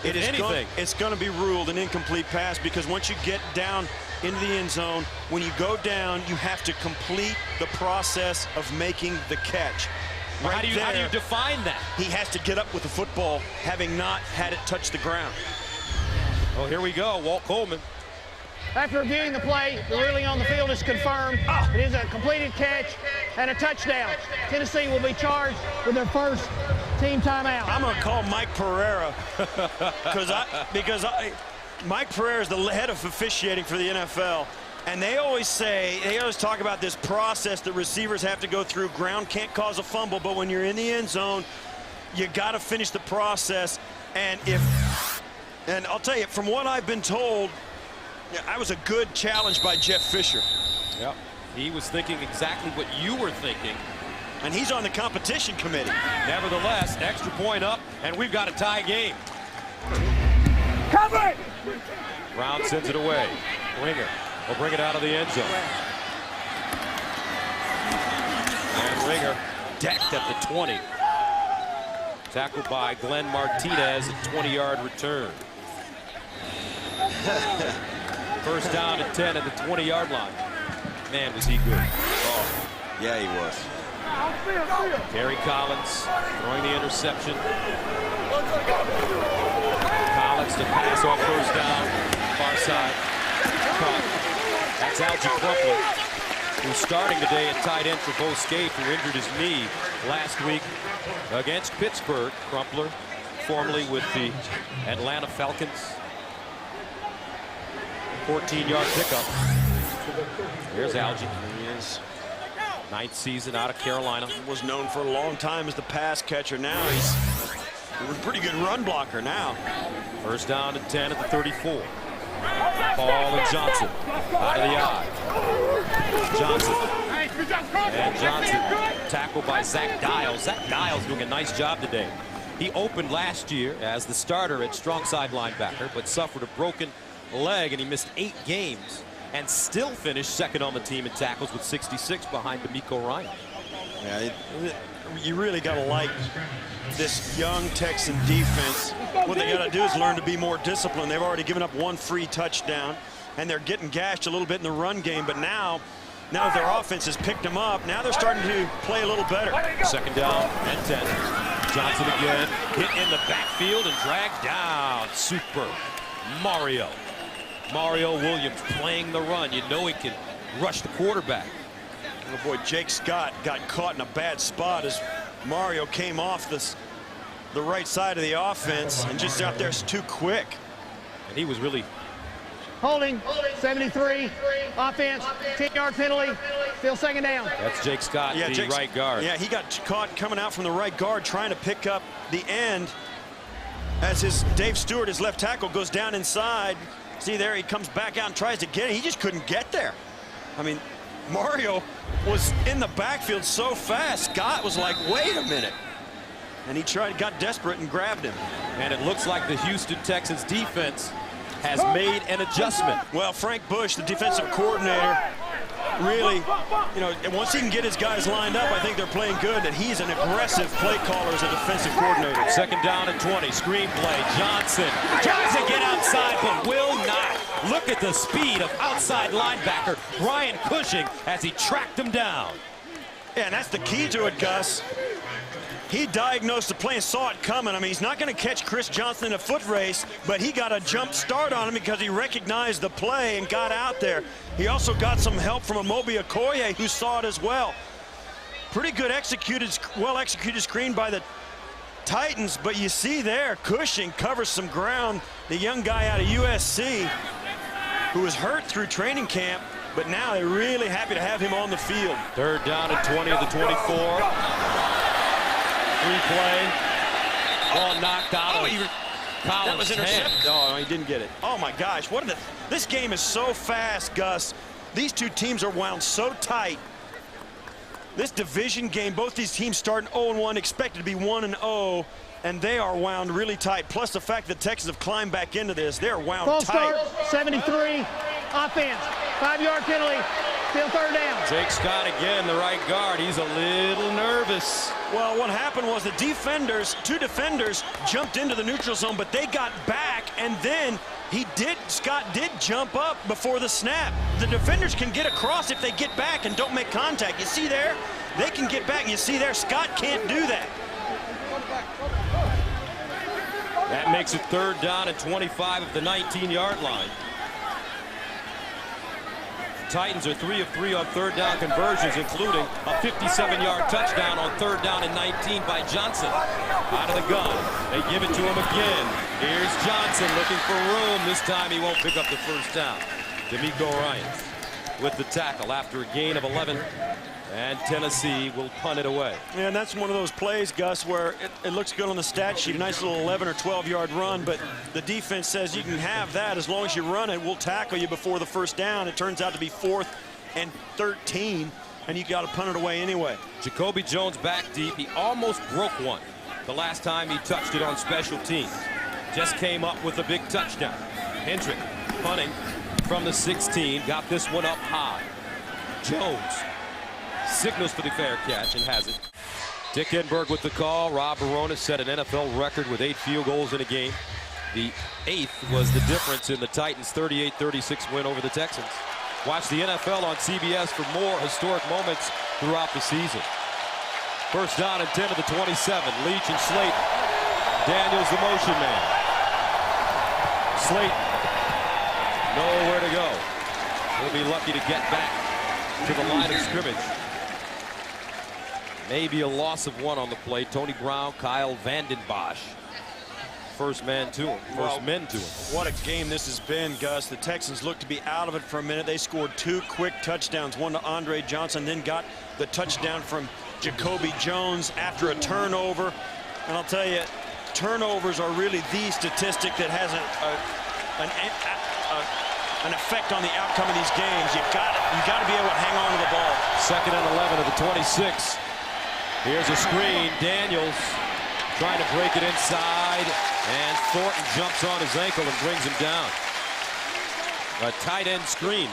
It's going to be ruled an incomplete pass because once you get down into the end zone, when you go down, you have to complete the process of making the catch. Well, how do you define that? He has to get up with the football, having not had it touch the ground. Oh, here we go, Walt Coleman. After reviewing the play, the ruling on the field is confirmed. It is a completed catch and a touchdown. Tennessee will be charged with their first team timeout. I'm going to call Mike Pereira because Mike Pereira is the head of officiating for the NFL. And they always talk about this process that receivers have to go through. Ground can't cause a fumble, but when you're in the end zone, you got to finish the process. And I'll tell you, from what I've been told, that was a good challenge by Jeff Fisher. Yep, he was thinking exactly what you were thinking. And he's on the competition committee. Nevertheless, extra point up, and we've got a tie game. Cover it! Brown sends it away. Ringer will bring it out of the end zone. And Ringer decked at the 20. Tackled by Glenn Martinez, a 20-yard return. First down and 10 at the 20-yard line. Man, was he good. Oh, yeah, he was. Terry Collins throwing the interception. Collins to pass off first down. Far side. Caught. That's Algie Crumpler, who's starting today at tight end for Bo Scaife, who injured his knee last week against Pittsburgh. Crumpler, formerly with the Atlanta Falcons. 14-yard pickup. Here's Algie. He is. Ninth season out of Carolina. Was known for a long time as the pass catcher. Now he's a pretty good run blocker now. First down and 10 at the 34. Paul and Johnson out of the eye. Johnson. And Johnson tackled by Zach Dials. Zach Dials doing a nice job today. He opened last year as the starter at strong side linebacker, but suffered a broken leg, and he missed 8 games and still finished second on the team in tackles with 66 behind D'Amico Ryan. Yeah, you really got to like this young Texan defense. What they got to do is learn to be more disciplined. They've already given up 1 free touchdown, and they're getting gashed a little bit in the run game. But now their offense has picked them up. Now they're starting to play a little better. Second down and 10. Johnson again, hit in the backfield and dragged down. Super Mario Williams playing the run. You know he can rush the quarterback. Oh boy, Jake Scott got caught in a bad spot as Mario came off the right side of the offense and just out there too quick. And he was really holding. 73 offense, 10-yard penalty, still second down. That's Jake Scott, the right guard. Yeah, he got caught coming out from the right guard trying to pick up the end as Dave Stewart, his left tackle, goes down inside. See there, he comes back out and tries to get it. He just couldn't get there. I mean, Mario was in the backfield so fast, Scott was like, wait a minute. And he got desperate and grabbed him. And it looks like the Houston Texans defense has made an adjustment. Well, Frank Bush, the defensive coordinator, really, once he can get his guys lined up, I think they're playing good, that he's an aggressive play caller as a defensive coordinator. Second down and 20, screen play. Johnson tries to get outside, but will not. Look at the speed of outside linebacker Brian Cushing as he tracked him down. Yeah, and that's the key to it, Gus. He diagnosed the play and saw it coming. I mean, he's not going to catch Chris Johnson in a foot race, but he got a jump start on him because he recognized the play and got out there. He also got some help from Amobi Okoye, who saw it as well. Pretty good well-executed screen by the Titans, but you see there, Cushing covers some ground. The young guy out of USC, who was hurt through training camp, but now they're really happy to have him on the field. 3rd down and 20 at the 24. Replay. Ball knocked out of Collins' That was intercepted. hand. Oh, no, he didn't get it. Oh my gosh, this game is so fast, Gus. These two teams are wound so tight. This division game, both these teams starting 0-1, expected to be 1-0, and they are wound really tight. Plus the fact that the Texans have climbed back into this, they're wound False tight. start, 73, offense, 5-yard penalty, still 3rd down. Jake Scott again, the right guard. He's a little nervous. Well, what happened was the defenders, 2 defenders, jumped into the neutral zone, but they got back, and then Scott did jump up before the snap. The defenders can get across if they get back and don't make contact. You see there? They can get back, and you see there, Scott can't do that. That makes it 3rd down and 25 at the 19-yard line. Titans are 3 of 3 on 3rd down conversions, including a 57-yard touchdown on 3rd down and 19 by Johnson. Out of the gun, they give it to him again. Here's Johnson looking for room. This time he won't pick up the 1st down. D'Amico Ryans with the tackle after a gain of 11, and Tennessee will punt it away. Yeah, and that's one of those plays, Gus, where it looks good on the stat sheet, a nice little 11 or 12-yard run, but the defense says you can have that as long as you run it. We'll tackle you before the 1st down. It turns out to be 4th and 13, and you got to punt it away anyway. Jacoby Jones back deep. He almost broke one the last time he touched it on special teams. Just came up with a big touchdown. Hendrick punting from the 16, got this one up high. Jones signals for the fair catch and has it. Dick Enberg with the call. Rob Baronis set an NFL record with 8 field goals in a game. The 8th was the difference in the Titans' 38-36 win over the Texans. Watch the NFL on CBS for more historic moments throughout the season. 1st down and 10 to the 27. Leach and Slate. Daniels the motion man. Slate nowhere to go. He'll be lucky to get back to the line of scrimmage. Maybe a loss of 1 on the play. Tony Brown, Kyle Vanden Bosch. First man to him. First men to him. What a game this has been, Gus. The Texans looked to be out of it for a minute. They scored 2 quick touchdowns. One to Andre Johnson, then got the touchdown from Jacoby Jones after a turnover. And I'll tell you, turnovers are really the statistic that has an effect on the outcome of these games. You got to be able to hang on to the ball. 2nd and 11 of the 26. Here's a screen. Daniels trying to break it inside, and Thornton jumps on his ankle and brings him down. A tight end screen.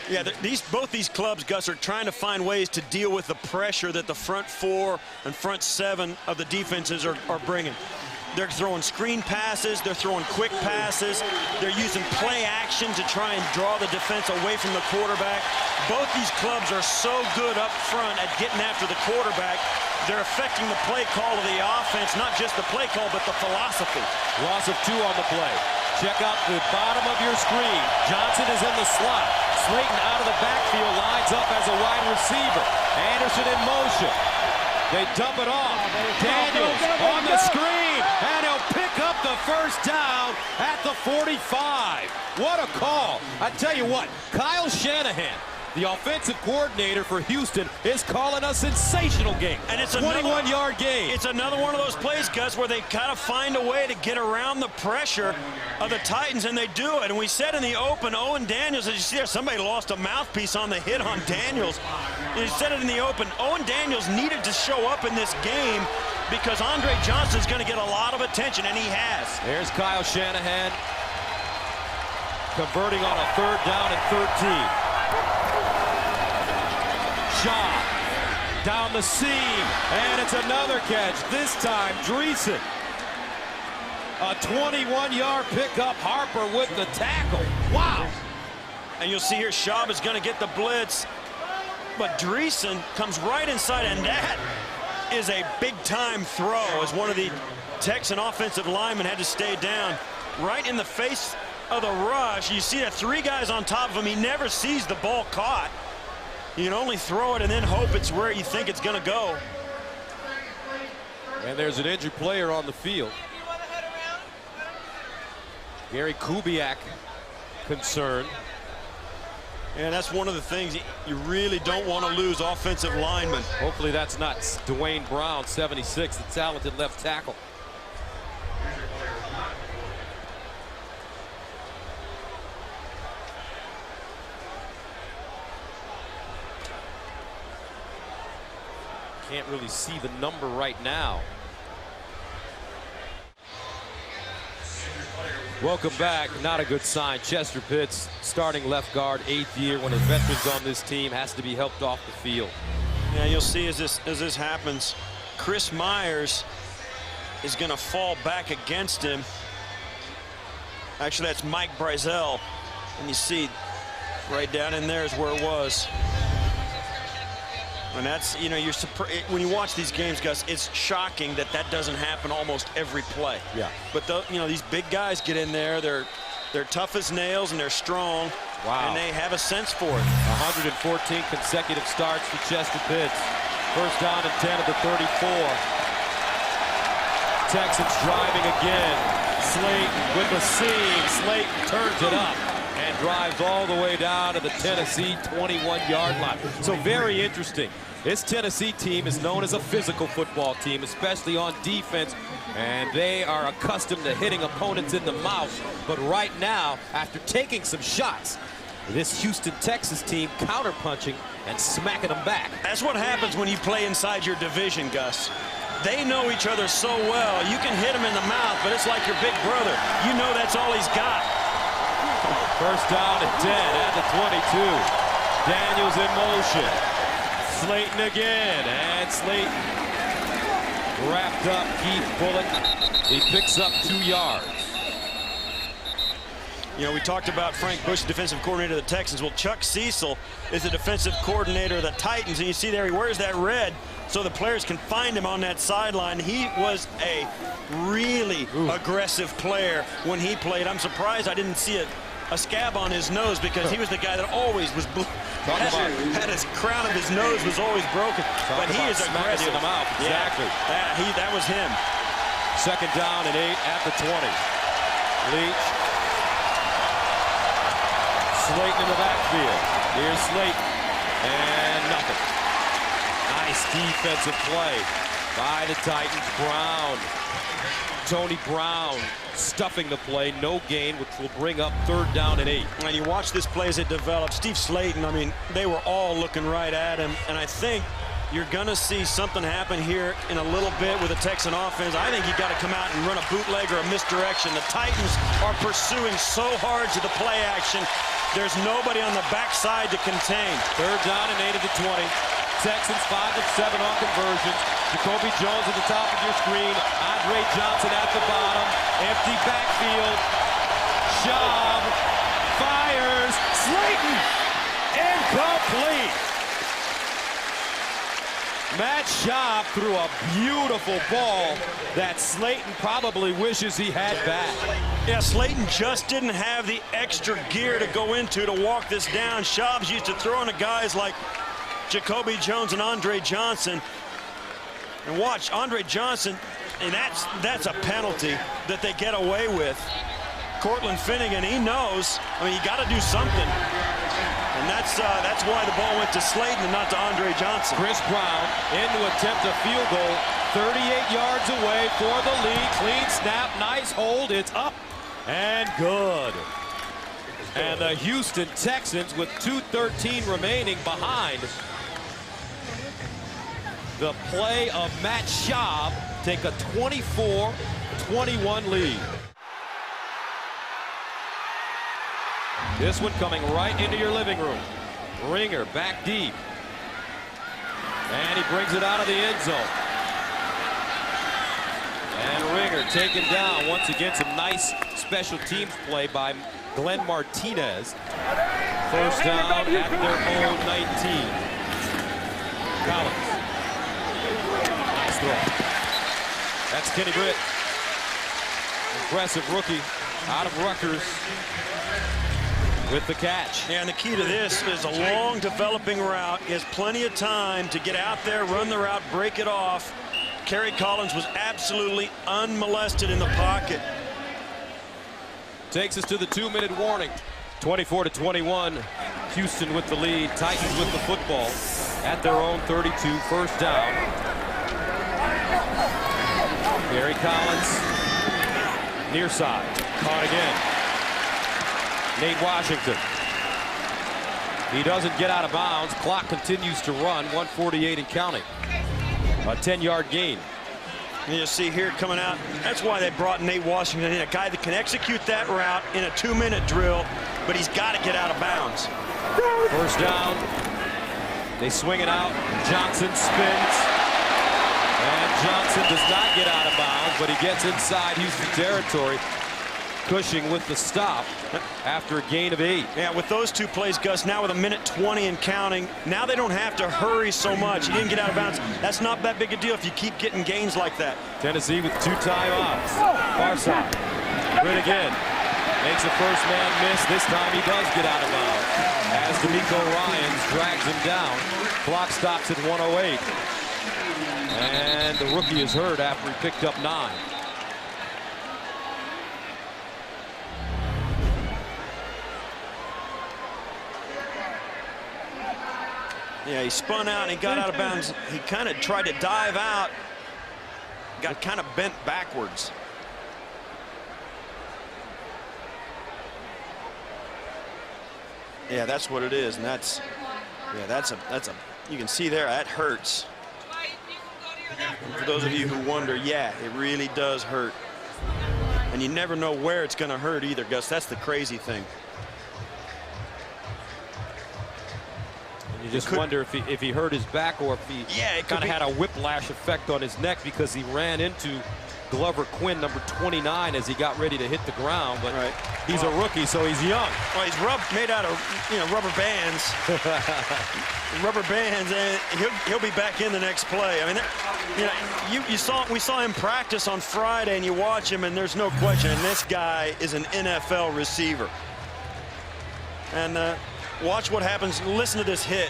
Yeah, both these clubs, Gus, are trying to find ways to deal with the pressure that the front 4 and front 7 of the defenses are bringing. They're throwing screen passes. They're throwing quick passes. They're using play action to try and draw the defense away from the quarterback. Both these clubs are so good up front at getting after the quarterback. They're affecting the play call of the offense, not just the play call, but the philosophy. Loss of 2 on the play. Check out the bottom of your screen. Johnson is in the slot. Slayton out of the backfield lines up as a wide receiver. Anderson in motion. They dump it off. Daniels on the screen, and he'll pick up the 1st down at the 45. What a call. I tell you what, Kyle Shanahan, the offensive coordinator for Houston, is calling a sensational game. And it's a 21-yard game. It's another one of those plays, Gus, where they kind of find a way to get around the pressure of the Titans, and they do it. And we said in the open, Owen Daniels, as you see there, somebody lost a mouthpiece on the hit on Daniels. And he said it in the open, Owen Daniels needed to show up in this game because Andre Johnson's going to get a lot of attention, and he has. There's Kyle Shanahan converting on a 3rd down and 13. Shaw down the seam, and it's another catch. This time, Dreesen. A 21-yard pickup. Harper with the tackle. Wow. And you'll see here, Schaub is going to get the blitz, but Dreesen comes right inside, and that is a big-time throw as one of the Texan offensive linemen had to stay down right in the face of the rush. You see that 3 guys on top of him. He never sees the ball caught. You can only throw it and then hope it's where you think it's going to go. And there's an injured player on the field. Gary Kubiak concerned. And that's one of the things you really don't want to lose, offensive linemen. Hopefully that's not Dwayne Brown, 76, the talented left tackle. Can't really see the number right now. Welcome back. Not a good sign. Chester Pitts, starting left guard, 8th year. One of the veterans on this team, has to be helped off the field. Yeah, you'll see as this happens, Chris Myers is going to fall back against him. Actually, that's Mike Brazel. And you see right down in there is where it was. And that's, you know, when you watch these games, Gus, it's shocking that that doesn't happen almost every play. Yeah. But you know, these big guys get in there. They're tough as nails and they're strong. Wow. And they have a sense for it. 114 consecutive starts for Chester Pitts. First down and 10 at the 34. Texans driving again. Slayton with the seam. Slayton turns it up and drives all the way down to the Tennessee 21-yard line. So very interesting. This Tennessee team is known as a physical football team, especially on defense, and they are accustomed to hitting opponents in the mouth. But right now, after taking some shots, this Houston Texas team counterpunching and smacking them back. That's what happens when you play inside your division, Gus. They know each other so well. You can hit them in the mouth, but it's like your big brother. You know that's all he's got. First down and 10 at the 22. Daniels in motion. Slayton again, and Slayton wrapped up Keith Bullock. He picks up 2 yards. You know, we talked about Frank Bush, defensive coordinator of the Texans. Well, Chuck Cecil is the defensive coordinator of the Titans, and you see there he wears that red so the players can find him on that sideline. He was a really aggressive player when he played. I'm surprised I didn't see a scab on his nose, because he was the guy that always was had his crown of his nose was always broken. But he is aggressive. In the mouth. Exactly. Yeah, that was him. Second down and 8 at the 20. Leach. Slayton in the backfield. Here's Slayton. And nothing. Nice defensive play by the Titans. Brown. Tony Brown stuffing the play. No gain, which will bring up 3rd down and 8. And you watch this play as it develops. Steve Slayton, I mean, they were all looking right at him. And I think you're going to see something happen here in a little bit with the Texan offense. I think you got to come out and run a bootleg or a misdirection. The Titans are pursuing so hard to the play action. There's nobody on the backside to contain. 3rd down and 8 at the 20. Texans 5 of 7 on conversions. Jacoby Jones at the top of your screen. Andre Johnson at the bottom. Empty backfield. Schaub fires. Slayton. Incomplete. Matt Schaub threw a beautiful ball that Slayton probably wishes he had back. Yeah, Slayton just didn't have the extra gear to go into to walk this down. Schaub's used to throwing to guys like Jacoby Jones and Andre Johnson. And watch, Andre Johnson, and that's a penalty that they get away with. Cortland Finnegan, he knows. I mean, you got to do something. And that's why the ball went to Slayton and not to Andre Johnson. Chris Brown in to attempt a field goal. 38 yards away for the lead. Clean snap, nice hold. It's up and good. And the Houston Texans with 2:13 remaining behind. The play of Matt Schaub take a 24-21 lead. This one coming right into your living room. Ringer back deep. And he brings it out of the end zone. And Ringer taken down. Once again, some nice special teams play by Glenn Martinez. First down at their own 19. Collins. Nice throw. That's Kenny Britt. Impressive rookie out of Rutgers with the catch. Yeah, and the key to this is a long developing route. He has plenty of time to get out there, run the route, break it off. Kerry Collins was absolutely unmolested in the pocket. Takes us to the 2-minute warning. 24-21. Houston with the lead. Titans with the football at their own 32. First down. Gary Collins, near side. Caught again. Nate Washington. He doesn't get out of bounds. Clock continues to run. 1:48 and counting. A 10-yard gain. And you see here coming out, that's why they brought Nate Washington in, a guy that can execute that route in a 2-minute drill, but he's got to get out of bounds. First down. They swing it out. Johnson spins. And Johnson does not get out of bounds, but he gets inside Houston territory. Cushing with the stop after a gain of 8. Yeah, with those two plays, Gus, now with 1:20 and counting, now they don't have to hurry so much. He didn't get out of bounds. That's not that big a deal if you keep getting gains like that. Tennessee with 2 timeouts. Far side. Good again. Makes a first man miss. This time he does get out of bounds. As D'Amico Ryans drags him down. Clock stops at 1:08. And the rookie is hurt after he picked up 9. Yeah, he spun out and he got out of bounds. He kind of tried to dive out. Got kind of bent backwards. Yeah, that's what it is, and that's a you can see there that hurts. And for those of you who wonder, yeah, it really does hurt. And you never know where it's going to hurt either, Gus. That's the crazy thing. You just wonder if he hurt his back or if he kind of had a whiplash effect on his neck because he ran into Glover Quinn, number 29, as he got ready to hit the ground. But he's a rookie, so he's young. Well, he's made out of rubber bands. Rubber bands, and he'll be back in the next play. I mean, we saw him practice on Friday, and you watch him, and there's no question. And this guy is an NFL receiver. And watch what happens. Listen to this hit.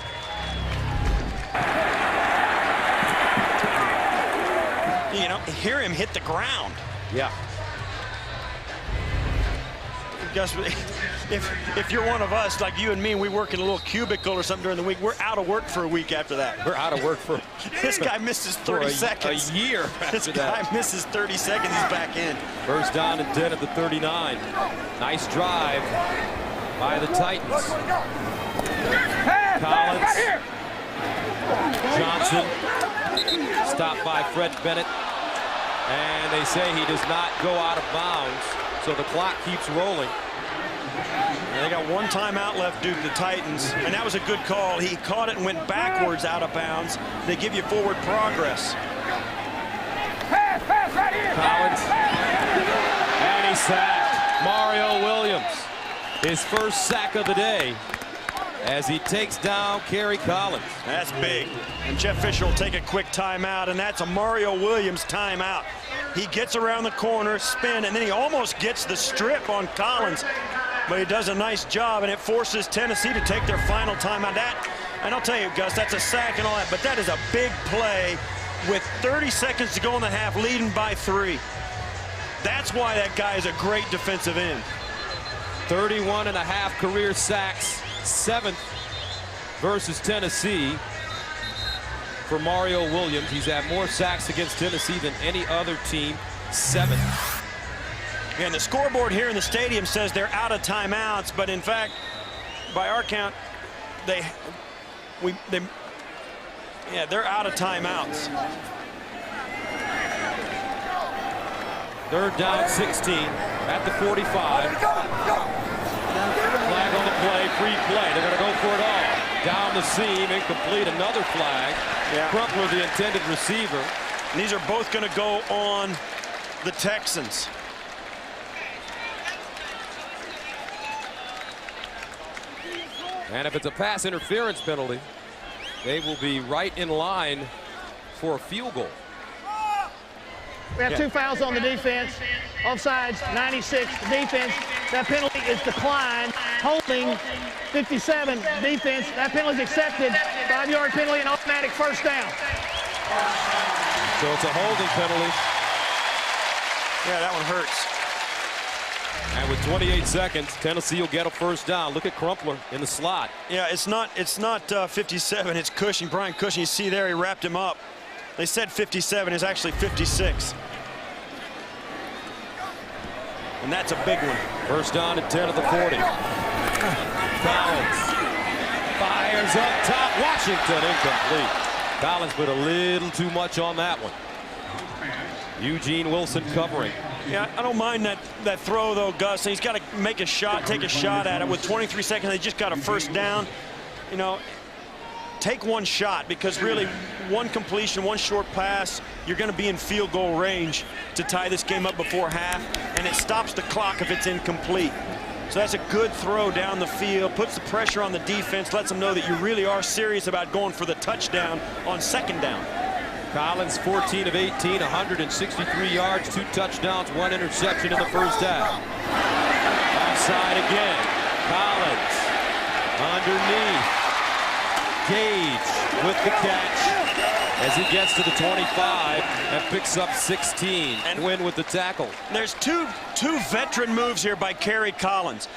You know, hear him hit the ground. Yeah. Gus, if you're one of us, like you and me, and we work in a little cubicle or something during the week, we're out of work for a week after that. We're out of work for this guy misses 30 seconds. A year after this guy misses 30 seconds, he's back in. First down and 10 at the 39. Nice drive by the Titans. Collins. Johnson. Stopped by Fred Bennett. And they say he does not go out of bounds. So the clock keeps rolling. And they got 1 timeout left due to the Titans. And that was a good call. He caught it and went backwards out of bounds. They give you forward progress. Collins. And he's sacked. Mario Williams. His first sack of the day as he takes down Kerry Collins. That's big. And Jeff Fisher will take a quick timeout, and that's a Mario Williams timeout. He gets around the corner, spin, and then he almost gets the strip on Collins. But he does a nice job, and it forces Tennessee to take their final timeout. And I'll tell you, Gus, that's a sack and all that, but that is a big play with 30 seconds to go in the half, leading by 3. That's why that guy is a great defensive end. 31.5 career sacks, 7th versus Tennessee for Mario Williams. He's had more sacks against Tennessee than any other team, 7. And the scoreboard here in the stadium says they're out of timeouts, but in fact, by our count, they're out of timeouts. Third down, 16 at the 45. Flag on the play, free play. They're going to go for it all. Down the seam, incomplete, another flag. Crumpler, the intended receiver. And these are both going to go on the Texans. And if it's a pass interference penalty, they will be right in line for a field goal. We have 2 fouls on the defense. Offsides, 96 defense. That penalty is declined. Holding, 57 defense. That penalty is accepted. 5-yard penalty and automatic first down. So it's a holding penalty. Yeah, that one hurts. And with 28 seconds, Tennessee will get a first down. Look at Crumpler in the slot. Yeah, it's not 57. It's Cushing, Brian Cushing. You see there, he wrapped him up. They said 57 is actually 56. And that's a big one. First down at 10 at the 40. Collins fires up top. Washington incomplete. Collins put a little too much on that one. Eugene Wilson covering. Yeah, I don't mind that throw, though, Gus. He's got to make a shot, take a shot at it. With 23 seconds, they just got a first down. You know, take one shot, because really one completion, one short pass, you're going to be in field goal range to tie this game up before half, and it stops the clock if it's incomplete. So that's a good throw down the field, puts the pressure on the defense, lets them know that you really are serious about going for the touchdown on second down. Collins 14 of 18, 163 yards, 2 touchdowns, 1 interception in the first half. Offside again. Collins underneath. Gage with the catch as he gets to the 25 and picks up 16 and win with the tackle. There's two veteran moves here by Kerry Collins.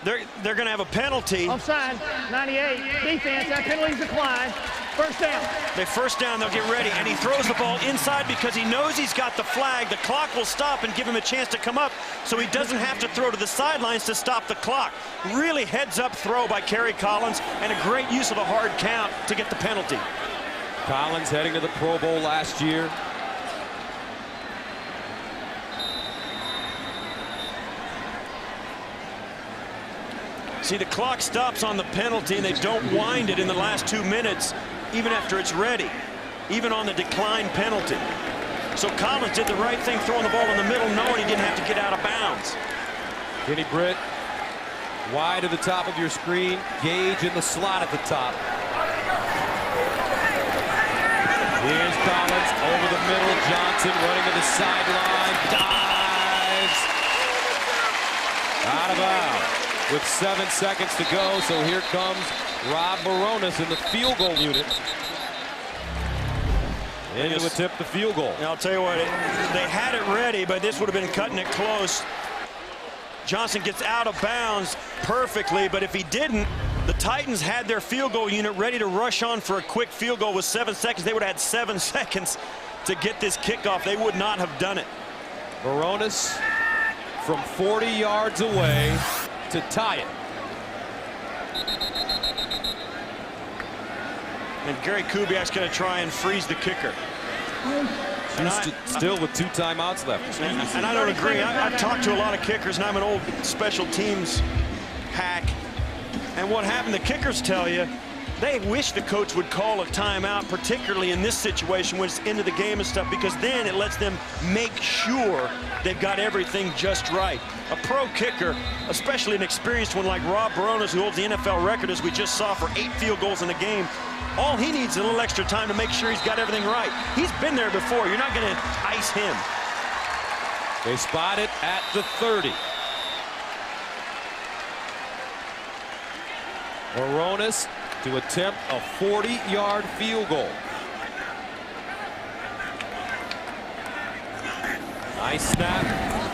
They're going to have a penalty. Offside, 98. Defense, that penalty's declined. First down. They first down, they'll get ready, and he throws the ball inside because he knows he's got the flag. The clock will stop and give him a chance to come up, so he doesn't have to throw to the sidelines to stop the clock. Really heads-up throw by Kerry Collins, and a great use of a hard count to get the penalty. Collins heading to the Pro Bowl last year. See, the clock stops on the penalty, and they don't wind it in the last 2 minutes, even after it's ready, even on the decline penalty. So Collins did the right thing, throwing the ball in the middle, knowing he didn't have to get out of bounds. Kenny Britt, wide at the top of your screen. Gage in the slot at the top. Here's Collins over the middle. Johnson running to the sideline. Dives. Out of bounds. With 7 seconds to go, so here comes Rob Baronis in the field goal unit. And he would tip the field goal. And I'll tell you what, they had it ready, but this would have been cutting it close. Johnson gets out of bounds perfectly, but if he didn't, the Titans had their field goal unit ready to rush on for a quick field goal with 7 seconds. They would have had 7 seconds to get this kickoff. They would not have done it. Baronis from 40 yards away to tie it. And Gary Kubiak's going to try and freeze the kicker. Still with 2 timeouts left. And I don't agree. I've talked to a lot of kickers, and I'm an old special teams hack. And what happened, the kickers tell you, they wish the coach would call a timeout, particularly in this situation when it's into the game and stuff, because then it lets them make sure they've got everything just right. A pro kicker, especially an experienced one like Rob Baronis, who holds the NFL record, as we just saw, for 8 field goals in a game, all he needs is a little extra time to make sure he's got everything right. He's been there before. You're not going to ice him. They spot it at the 30. Baronis to attempt a 40-yard field goal. Nice snap,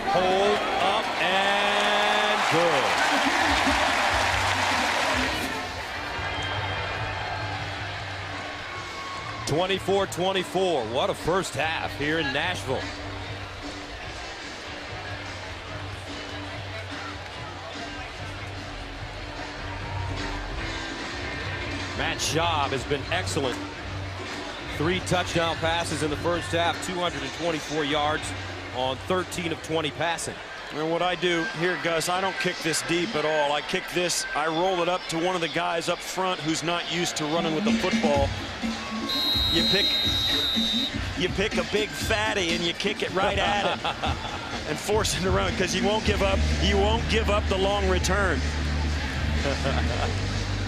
hold up, and good. (24-24). What a first half here in Nashville. Matt Schaub has been excellent. 3 touchdown passes in the first half, 224 yards on 13 of 20 passing. And what I do here, Gus, I don't kick this deep at all. I kick this, I roll it up to one of the guys up front who's not used to running with the football. You pick a big fatty and you kick it right at it and force him to run, because he won't give up. You won't give up the long return.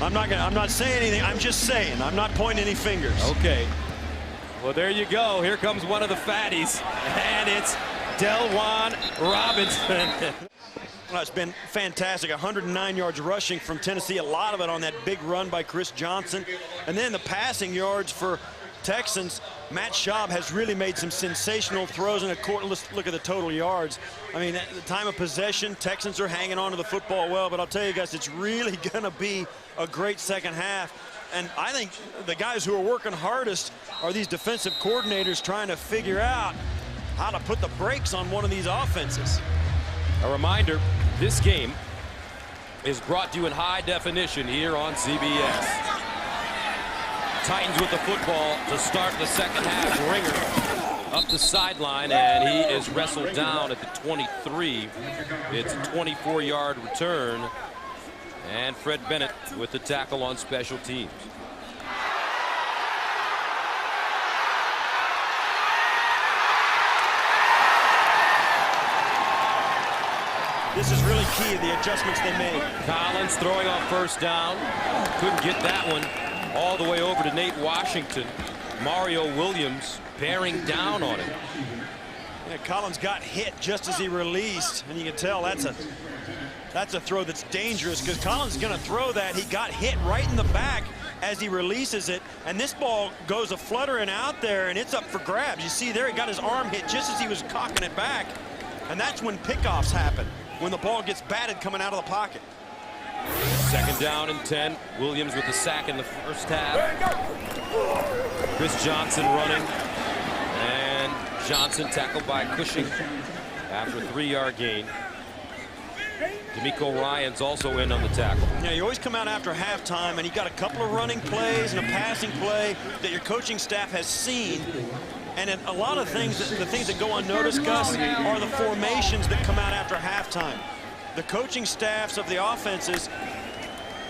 I'm not saying anything. I'm just saying. I'm not pointing any fingers. Okay. Well, there you go. Here comes one of the fatties, and it's Delwan Robinson. Well, it's been fantastic. 109 yards rushing from Tennessee. A lot of it on that big run by Chris Johnson, and then the passing yards for Texans, Matt Schaub has really made some sensational throws in a court. Let's look at the total yards. I mean, at the time of possession, Texans are hanging on to the football well, but I'll tell you guys, it's really going to be a great second half. And I think the guys who are working hardest are these defensive coordinators trying to figure out how to put the brakes on one of these offenses. A reminder, this game is brought to you in high definition here on CBS. Titans with the football to start the second half. Ringer up the sideline, and he is wrestled down at the 23. It's a 24-yard return. And Fred Bennett with the tackle on special teams. This is really key, the adjustments they made. Collins throwing on first down. Couldn't get that one all the way over to Nate Washington. Mario Williams bearing down on him. Yeah, Collins got hit just as he released, and you can tell that's a throw that's dangerous because Collins is going to throw that. He got hit right in the back as he releases it, and this ball goes a-fluttering out there, and it's up for grabs. You see there, he got his arm hit just as he was cocking it back, and that's when pickoffs happen, when the ball gets batted coming out of the pocket. Second down and 10. Williams with the sack in the first half. Chris Johnson running, and Johnson tackled by Cushing after a 3-yard gain. D'Amico Ryan's also in on the tackle. Yeah, you always come out after halftime, and you got a couple of running plays and a passing play that your coaching staff has seen. And a lot of things, the things that go unnoticed, Gus, are the formations that come out after halftime. The coaching staffs of the offenses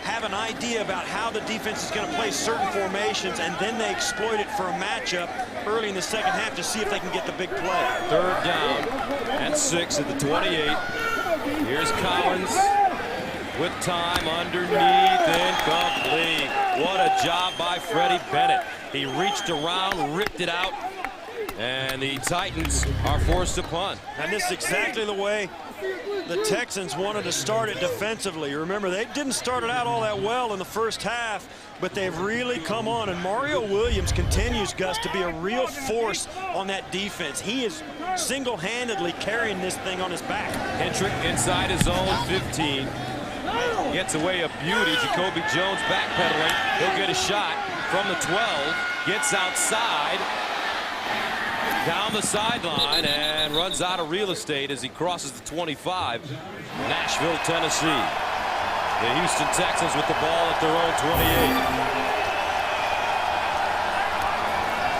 have an idea about how the defense is going to play certain formations, and then they exploit it for a matchup early in the second half to see if they can get the big play. Third down and 6 at the 28. Here's Collins with time underneath, incomplete. What a job by Freddie Bennett. He reached around, ripped it out, and the Titans are forced to punt. And this is exactly the way the Texans wanted to start it defensively. Remember, they didn't start it out all that well in the first half, but they've really come on. And Mario Williams continues, Gus, to be a real force on that defense. He is single-handedly carrying this thing on his back. Hendrick inside his own 15. Gets away a beauty. Jacoby Jones backpedaling. He'll get a shot from the 12. Gets outside. Down the sideline and runs out of real estate as he crosses the 25. Nashville, Tennessee. The Houston Texans with the ball at their own 28.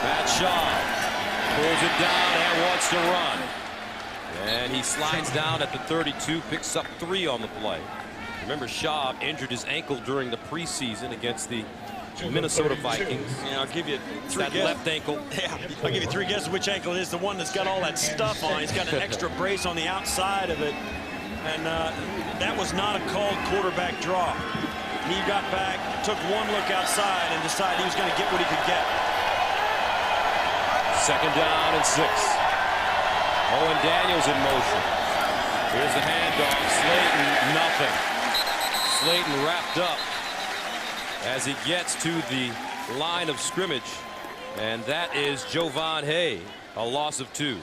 Matt Schaub pulls it down and wants to run. And he slides down at the 32, picks up 3 on the play. Remember, Schaub injured his ankle during the preseason against the Minnesota Vikings. Yeah, I'll give you 3 that guesses. left ankle. Yeah, I'll give you 3 guesses which ankle it is. The one that's got all that stuff on. He's got an extra brace on the outside of it. And that was not a called quarterback draw. He got back, took one look outside, and decided he was going to get what he could get. Second down and 6. Owen Daniels in motion. Here's the handoff. Slayton, nothing. Slayton wrapped up as he gets to the line of scrimmage, and that is Jovan Hay, a loss of 2.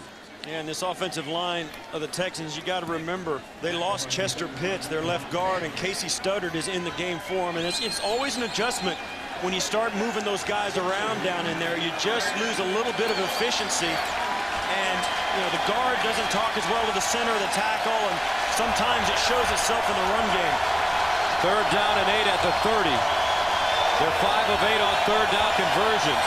And this offensive line of the Texans, you got to remember, they lost Chester Pitts, their left guard, and Casey Studdard is in the game for them. And it's always an adjustment when you start moving those guys around down in there. You just lose a little bit of efficiency. And, you know, the guard doesn't talk as well to the center of the tackle, and sometimes it shows itself in the run game. Third down and 8 at the 30. They're 5 of 8 on third down conversions.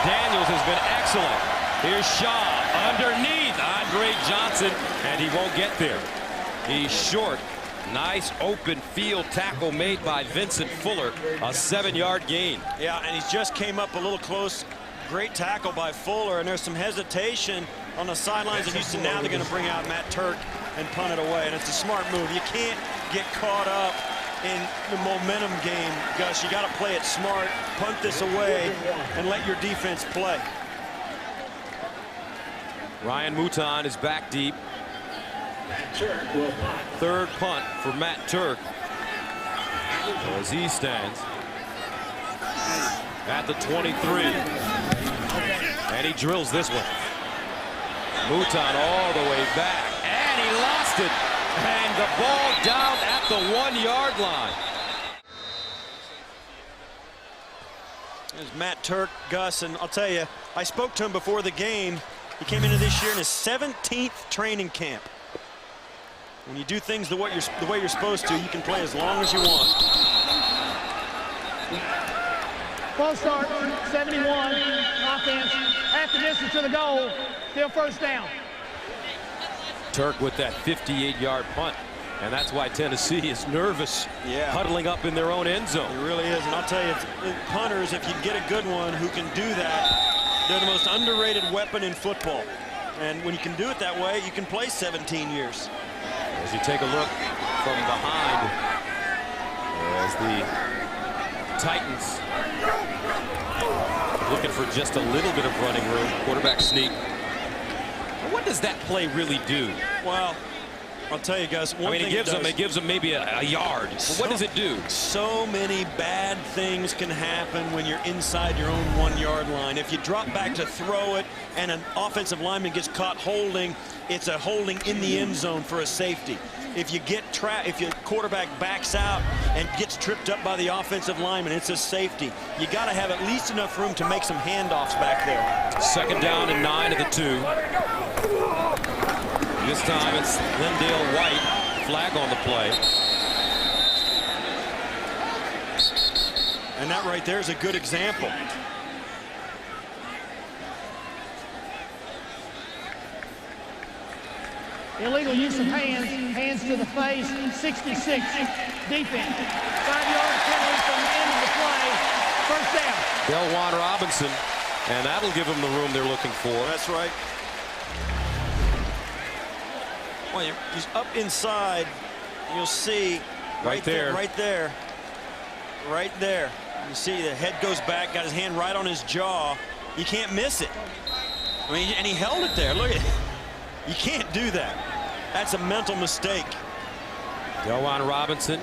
Daniels has been excellent. Here's Shaw underneath Andre Johnson, and he won't get there. He's short. Nice open field tackle made by Vincent Fuller, a 7-yard gain. Yeah, and he just came up a little close. Great tackle by Fuller, and there's some hesitation on the sidelines of Houston. Now they're going to bring out Matt Turk and punt it away, and it's a smart move. You can't get caught up in the momentum game, Gus. You got to play it smart, punt this away, and let your defense play. Ryan Mouton is back deep. Third punt for Matt Turk as he stands at the 23. And he drills this one. Mouton all the way back. And he lost it. And the ball down at the 1-yard line. There's Matt Turk, Gus, and I'll tell you, I spoke to him before the game. He came into this year in his 17th training camp. When you do things the way you're supposed to, you can play as long as you want. False start, 71, offense, half the distance to the goal, still first down. Turk with that 58-yard punt. And that's why Tennessee is nervous, huddling up in their own end zone. It really is, and I'll tell you, punters, if you get a good one who can do that, they're the most underrated weapon in football. And when you can do it that way, you can play 17 years. As you take a look from behind, as the Titans looking for just a little bit of running room, quarterback sneak. What does that play really do? Well, I'll tell you guys, it gives them maybe a yard. But what does it do? So many bad things can happen when you're inside your own 1-yard line. If you drop back to throw it and an offensive lineman gets caught holding, it's a holding in the end zone for a safety. If your quarterback backs out and gets tripped up by the offensive lineman, it's a safety. You got to have at least enough room to make some handoffs back there. 2nd down and 9 at the 2. This time it's Lindale White, flag on the play. And that right there is a good example. Illegal use of hands to the face, 66, defense. 5-yard penalty from the end of the play, first down. Delwan Robinson, and that'll give them the room they're looking for. That's right. Well, he's up inside. You'll see right there. You see the head goes back, got his hand right on his jaw. You can't miss it. I mean, and he held it there. Look at it. You can't do that. That's a mental mistake. Delwan Robinson,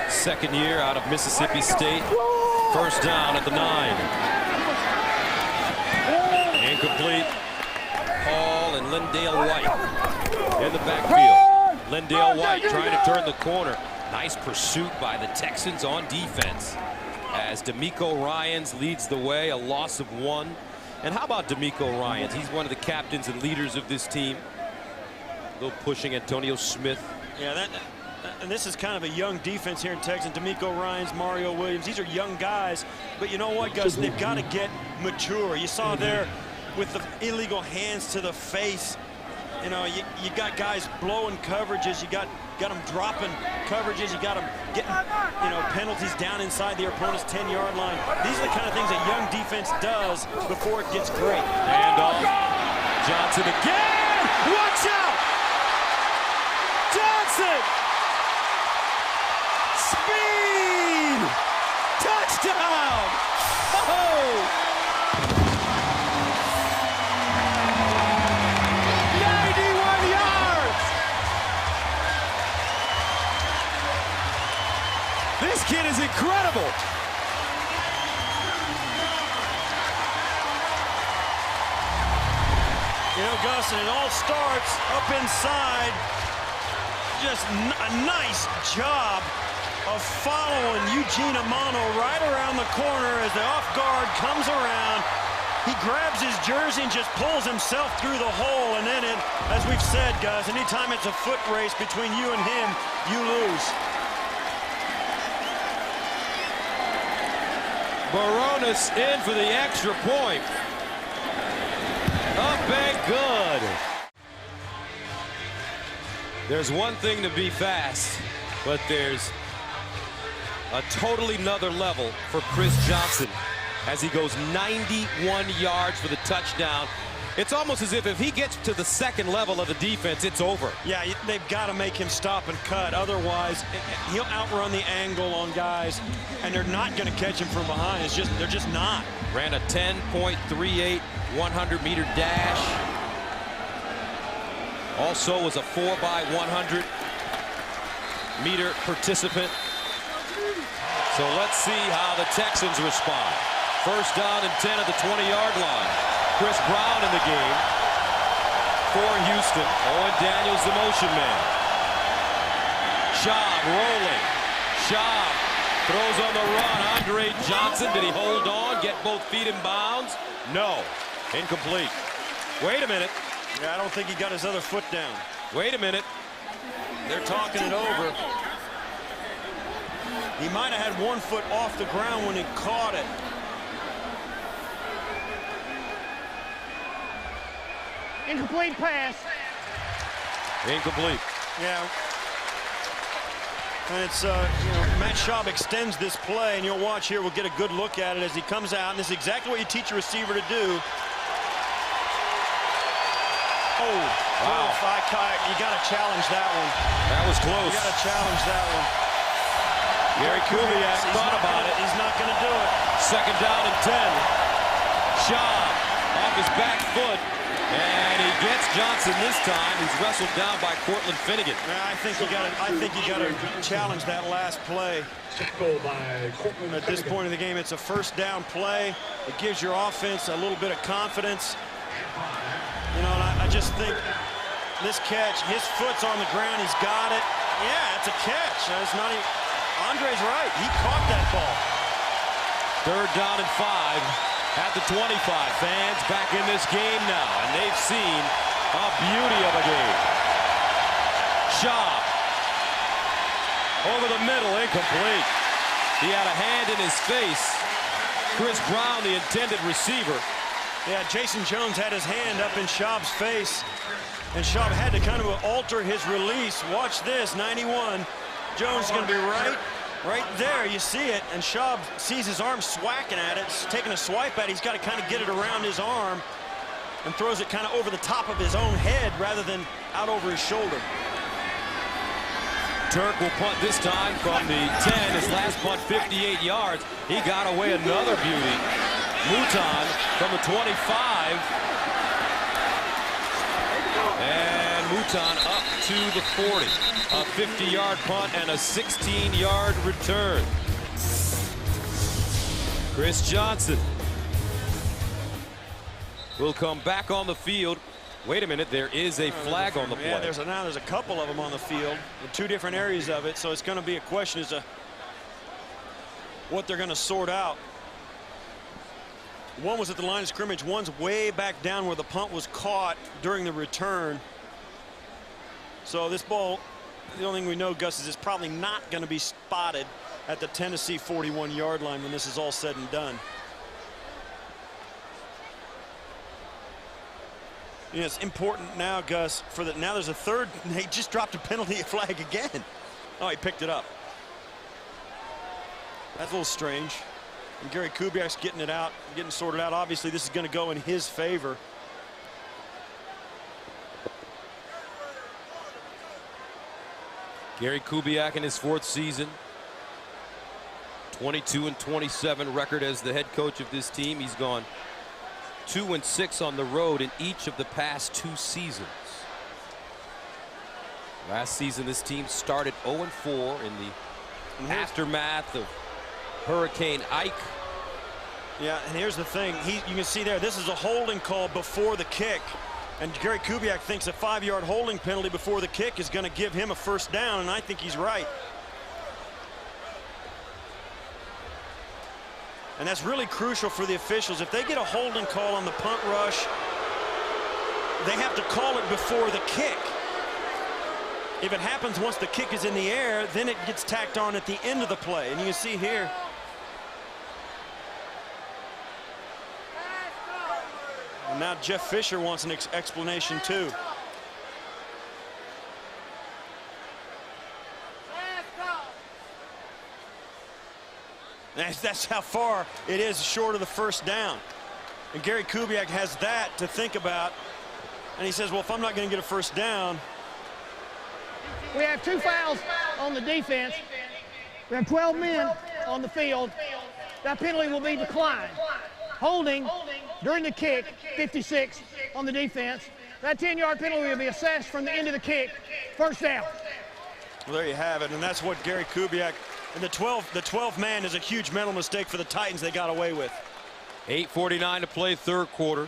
2nd year out of Mississippi State. First down at the 9. Incomplete. Hall and Lindale White in the backfield. Lindale White trying to turn the corner. Nice pursuit by the Texans on defense as D'Amico Ryans leads the way, a loss of 1. And how about D'Amico Ryans? He's one of the captains and leaders of this team. A little pushing Antonio Smith. Yeah, and this is kind of a young defense here in Texas. D'Amico Ryans, Mario Williams, these are young guys. But you know what, Gus? They've got to get mature. You saw there with the illegal hands to the face. You know, you got guys blowing coverages. You got them dropping coverages. You got them getting, penalties down inside their opponent's 10-yard line. These are the kind of things a young defense does before it gets great. Handoff. Johnson again. Watch out. Johnson. Speed. Touchdown. Oh. 91 yards. This kid is incredible. You know, Gus, and it all starts up inside. Just a nice job of following Eugene Amano right around the corner as the off guard comes around. He grabs his jersey and just pulls himself through the hole. And then, as we've said, Gus, anytime it's a foot race between you and him, you lose. Baronis in for the extra point. Up and good. There's one thing to be fast, but there's a totally another level for Chris Johnson as he goes 91 yards for the touchdown. It's almost as if he gets to the 2nd level of the defense, it's over. Yeah, they've got to make him stop and cut. Otherwise, he'll outrun the angle on guys, and they're not going to catch him from behind. They're just not. Ran a 10.38 100-meter dash. Also was a 4x100 meter participant. So let's see how the Texans respond. First down and 10 at the 20-yard line. Chris Brown in the game for Houston. Owen Daniels, the motion man. Schaub rolling. Schaub throws on the run. Andre Johnson, did he hold on, get both feet in bounds? No. Incomplete. Wait a minute. Yeah, I don't think he got his other foot down. Wait a minute. They're talking it over. He might have had one foot off the ground when he caught it. Incomplete pass. Incomplete. Yeah. And it's, Matt Schaub extends this play, and you'll watch here. We'll get a good look at it as he comes out, and this is exactly what you teach a receiver to do. Oh, wow. You got to challenge that one. That was close. You got to challenge that one. Gary Kubiak thought about it. He's not going to do it. Second down and 10. Schaub off his back foot. And he gets Johnson this time. He's wrestled down by Cortland Finnegan. I think you got to challenge that last play. At this point in the game, it's a first down play. It gives your offense a little bit of confidence. You know, and I just think this catch, his foot's on the ground. He's got it. Yeah, it's a catch. It's not even, Andre's right. He caught that ball. Third down and 5. At the 25, fans back in this game now, and they've seen a beauty of a game. Schaub over the middle, incomplete. He had a hand in his face. Chris Brown, the intended receiver. Yeah, Jason Jones had his hand up in Schaub's face, and Schaub had to kind of alter his release. Watch this, 91. Jones is going to be right there, you see it, and Schaub sees his arm swacking at it, taking a swipe at it. He's got to kind of get it around his arm and throws it kind of over the top of his own head rather than out over his shoulder. Turk will punt this time from the 10. His last punt, 58 yards. He got away another beauty. Mouton from the 25. And Mouton up to the 40. A 50-yard punt and a 16-yard return. Chris Johnson will come back on the field. Wait a minute, there is a flag on the play. Yeah, there's a couple of them on the field in two different areas of it, so it's going to be a question as to what they're going to sort out. One was at the line of scrimmage, one's way back down where the punt was caught during the return. So this ball, the only thing we know, Gus, is it's probably not going to be spotted at the Tennessee 41-yard line when this is all said and done. You know, it's important now, Gus, now there's a third. They just dropped a penalty flag again. Oh, he picked it up. That's a little strange. And Gary Kubiak's getting it out, getting sorted out. Obviously, this is going to go in his favor. Gary Kubiak in his 4th season. 22-27 record as the head coach of this team. He's gone 2-6 on the road in each of the past 2 seasons. Last season, this team started 0-4 in the aftermath of Hurricane Ike. Yeah, and here's the thing. You can see there, this is a holding call before the kick. And Gary Kubiak thinks a 5-yard holding penalty before the kick is going to give him a first down, and I think he's right. And that's really crucial for the officials. If they get a holding call on the punt rush, they have to call it before the kick. If it happens once the kick is in the air, then it gets tacked on at the end of the play. And you can see here, and now Jeff Fisher wants an explanation too. That's how far it is short of the first down. And Gary Kubiak has that to think about. And he says, well, if I'm not going to get a first down. We have 2 fouls on the defense. We have 12 men on the field. That penalty will be declined. Holding during the kick, 56 on the defense. That 10-yard penalty will be assessed from the end of the kick. First down. Well, there you have it, and that's what Gary Kubiak, and the 12 man is a huge mental mistake for the Titans they got away with. 8:49 to play, third quarter.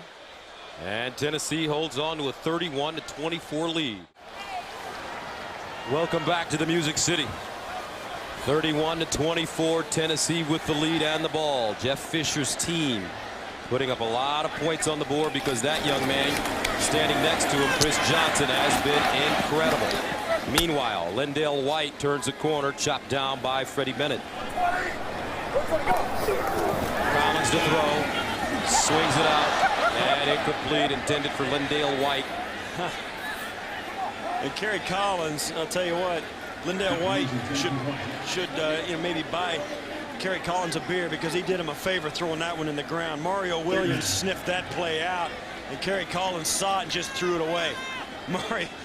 And Tennessee holds on to a 31-24 lead. Welcome back to the Music City. 31-24, Tennessee with the lead and the ball. Jeff Fisher's team putting up a lot of points on the board because that young man standing next to him, Chris Johnson, has been incredible. Meanwhile, Lindale White turns the corner, chopped down by Freddie Bennett. Collins to throw, swings it out, and incomplete, intended for Lindale White. And Kerry Collins, I'll tell you what, Lindale White should maybe buy Kerry Collins a beer because he did him a favor throwing that one in the ground. Mario Williams sniffed that play out, and Kerry Collins saw it and just threw it away.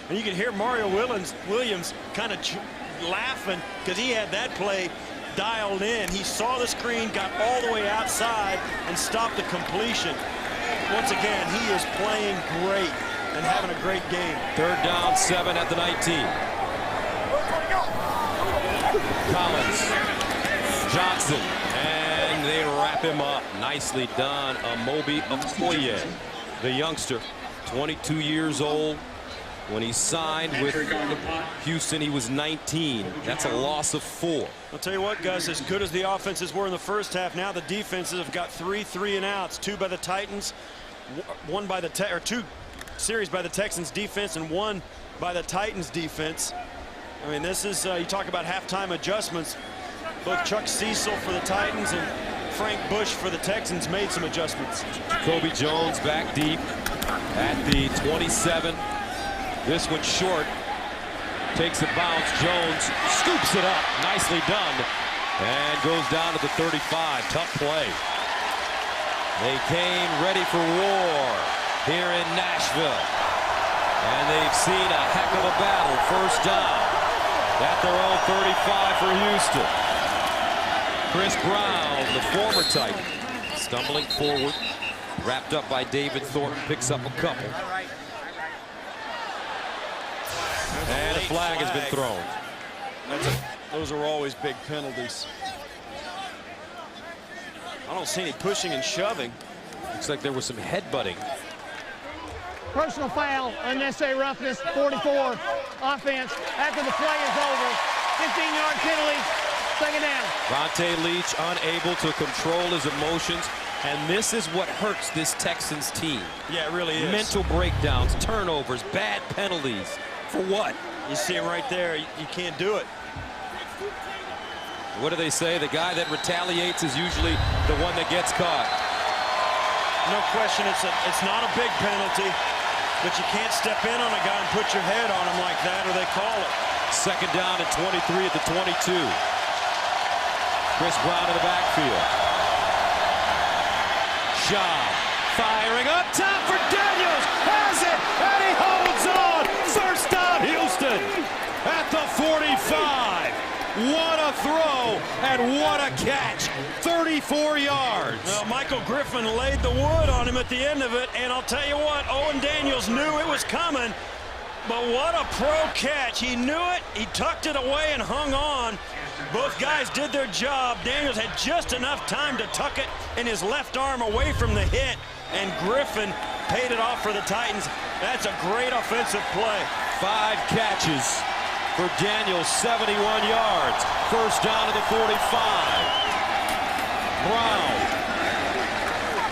And you can hear Mario Williams kind of laughing because he had that play dialed in. He saw the screen, got all the way outside, and stopped the completion. Once again, he is playing great and having a great game. Third down, 7 at the 19. Collins, Johnson, and they wrap him up. Nicely done. Amobi Okoye, the youngster, 22 years old. When he signed with Houston, he was 19. That's a loss of 4. I'll tell you what, Gus, as good as the offenses were in the first half, now the defenses have got 3 3-and-outs. 2 by the Titans, 2 series by the Texans defense, and 1 by the Titans defense. I mean, this is, you talk about halftime adjustments. Both Chuck Cecil for the Titans and Frank Bush for the Texans made some adjustments. Jacoby Jones back deep at the 27. This one short. Takes a bounce. Jones scoops it up. Nicely done. And goes down to the 35. Tough play. They came ready for war here in Nashville. And they've seen a heck of a battle. First down at their own 35 for Houston. Chris Brown, the former Titan, stumbling forward. Wrapped up by David Thornton. Picks up a couple. And a flag has been thrown. Those are always big penalties. I don't see any pushing and shoving. Looks like there was some headbutting. Personal foul, unnecessary roughness, 44, offense. After the play is over, 15-yard penalty, second down. Vontae Leach unable to control his emotions, and this is what hurts this Texans team. Yeah, it really is. Mental breakdowns, turnovers, bad penalties. For what? You see him right there. You can't do it. What do they say? The guy that retaliates is usually the one that gets caught. No question, it's not a big penalty, but you can't step in on a guy and put your head on him like that, or they call it. Second down and 23 at the 22. Chris Brown in the backfield. Shaw firing up top for Daniels. Has it, and he holds on. First down, Houston at the 45. What a throw and what a catch. 34 yards. Well, Michael Griffin laid the wood on him at the end of it, and I'll tell you what, Owen Daniels knew it was coming, but what a pro catch. He knew it, he tucked it away and hung on. Both guys did their job. Daniels had just enough time to tuck it in his left arm away from the hit, and Griffin paid it off for the Titans. That's a great offensive play. 5 catches for Daniels, 71 yards. First down to the 45. Brown.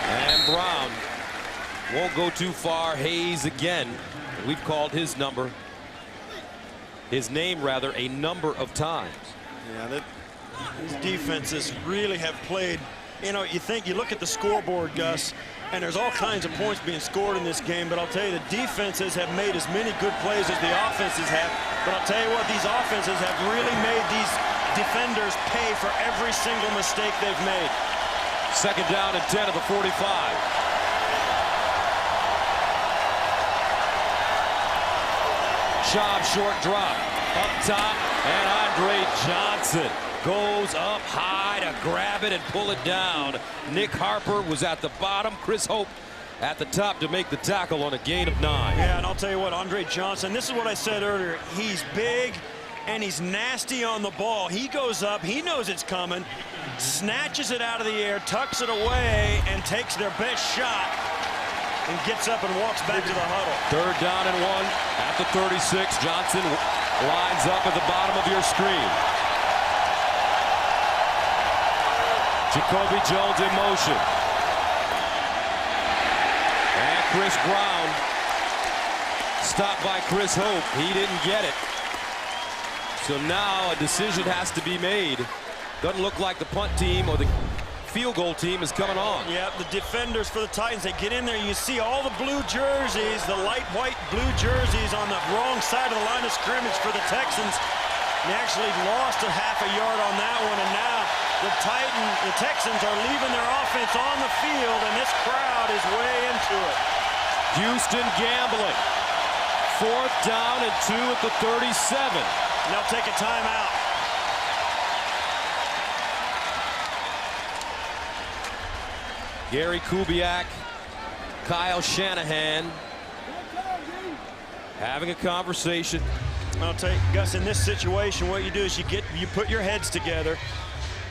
And Brown won't go too far. Hayes again. We've called his name rather, a number of times. Yeah, these defenses really have played. You know, you look at the scoreboard, Gus, and there's all kinds of points being scored in this game, but I'll tell you, the defenses have made as many good plays as the offenses have. But I'll tell you what, these offenses have really made these defenders pay for every single mistake they've made. Second down and 10 at the 45. Schaub, short drop. Up top, and Andre Johnson goes up high to grab it and pull it down. Nick Harper was at the bottom. Chris Hope at the top to make the tackle on a gain of 9. Yeah, and I'll tell you what, Andre Johnson, this is what I said earlier. He's big and he's nasty on the ball. He goes up, he knows it's coming, snatches it out of the air, tucks it away, and takes their best shot and gets up and walks back to the huddle. 3rd down and 1 at the 36. Johnson lines up at the bottom of your screen. Jacoby Jones in motion. And Chris Brown stopped by Chris Hope. He didn't get it. So now a decision has to be made. Doesn't look like the punt team or the field goal team is coming on. Yeah, the defenders for the Titans, they get in there. You see all the blue jerseys, the light white blue jerseys on the wrong side of the line of scrimmage for the Texans. They actually lost a half a yard on that one, and now the Texans are leaving their offense on the field, and this crowd is way into it. Houston gambling. 4th down and 2 at the 37. And they'll take a timeout. Gary Kubiak, Kyle Shanahan having a conversation. I'll tell you, Gus, in this situation, what you do is you put your heads together.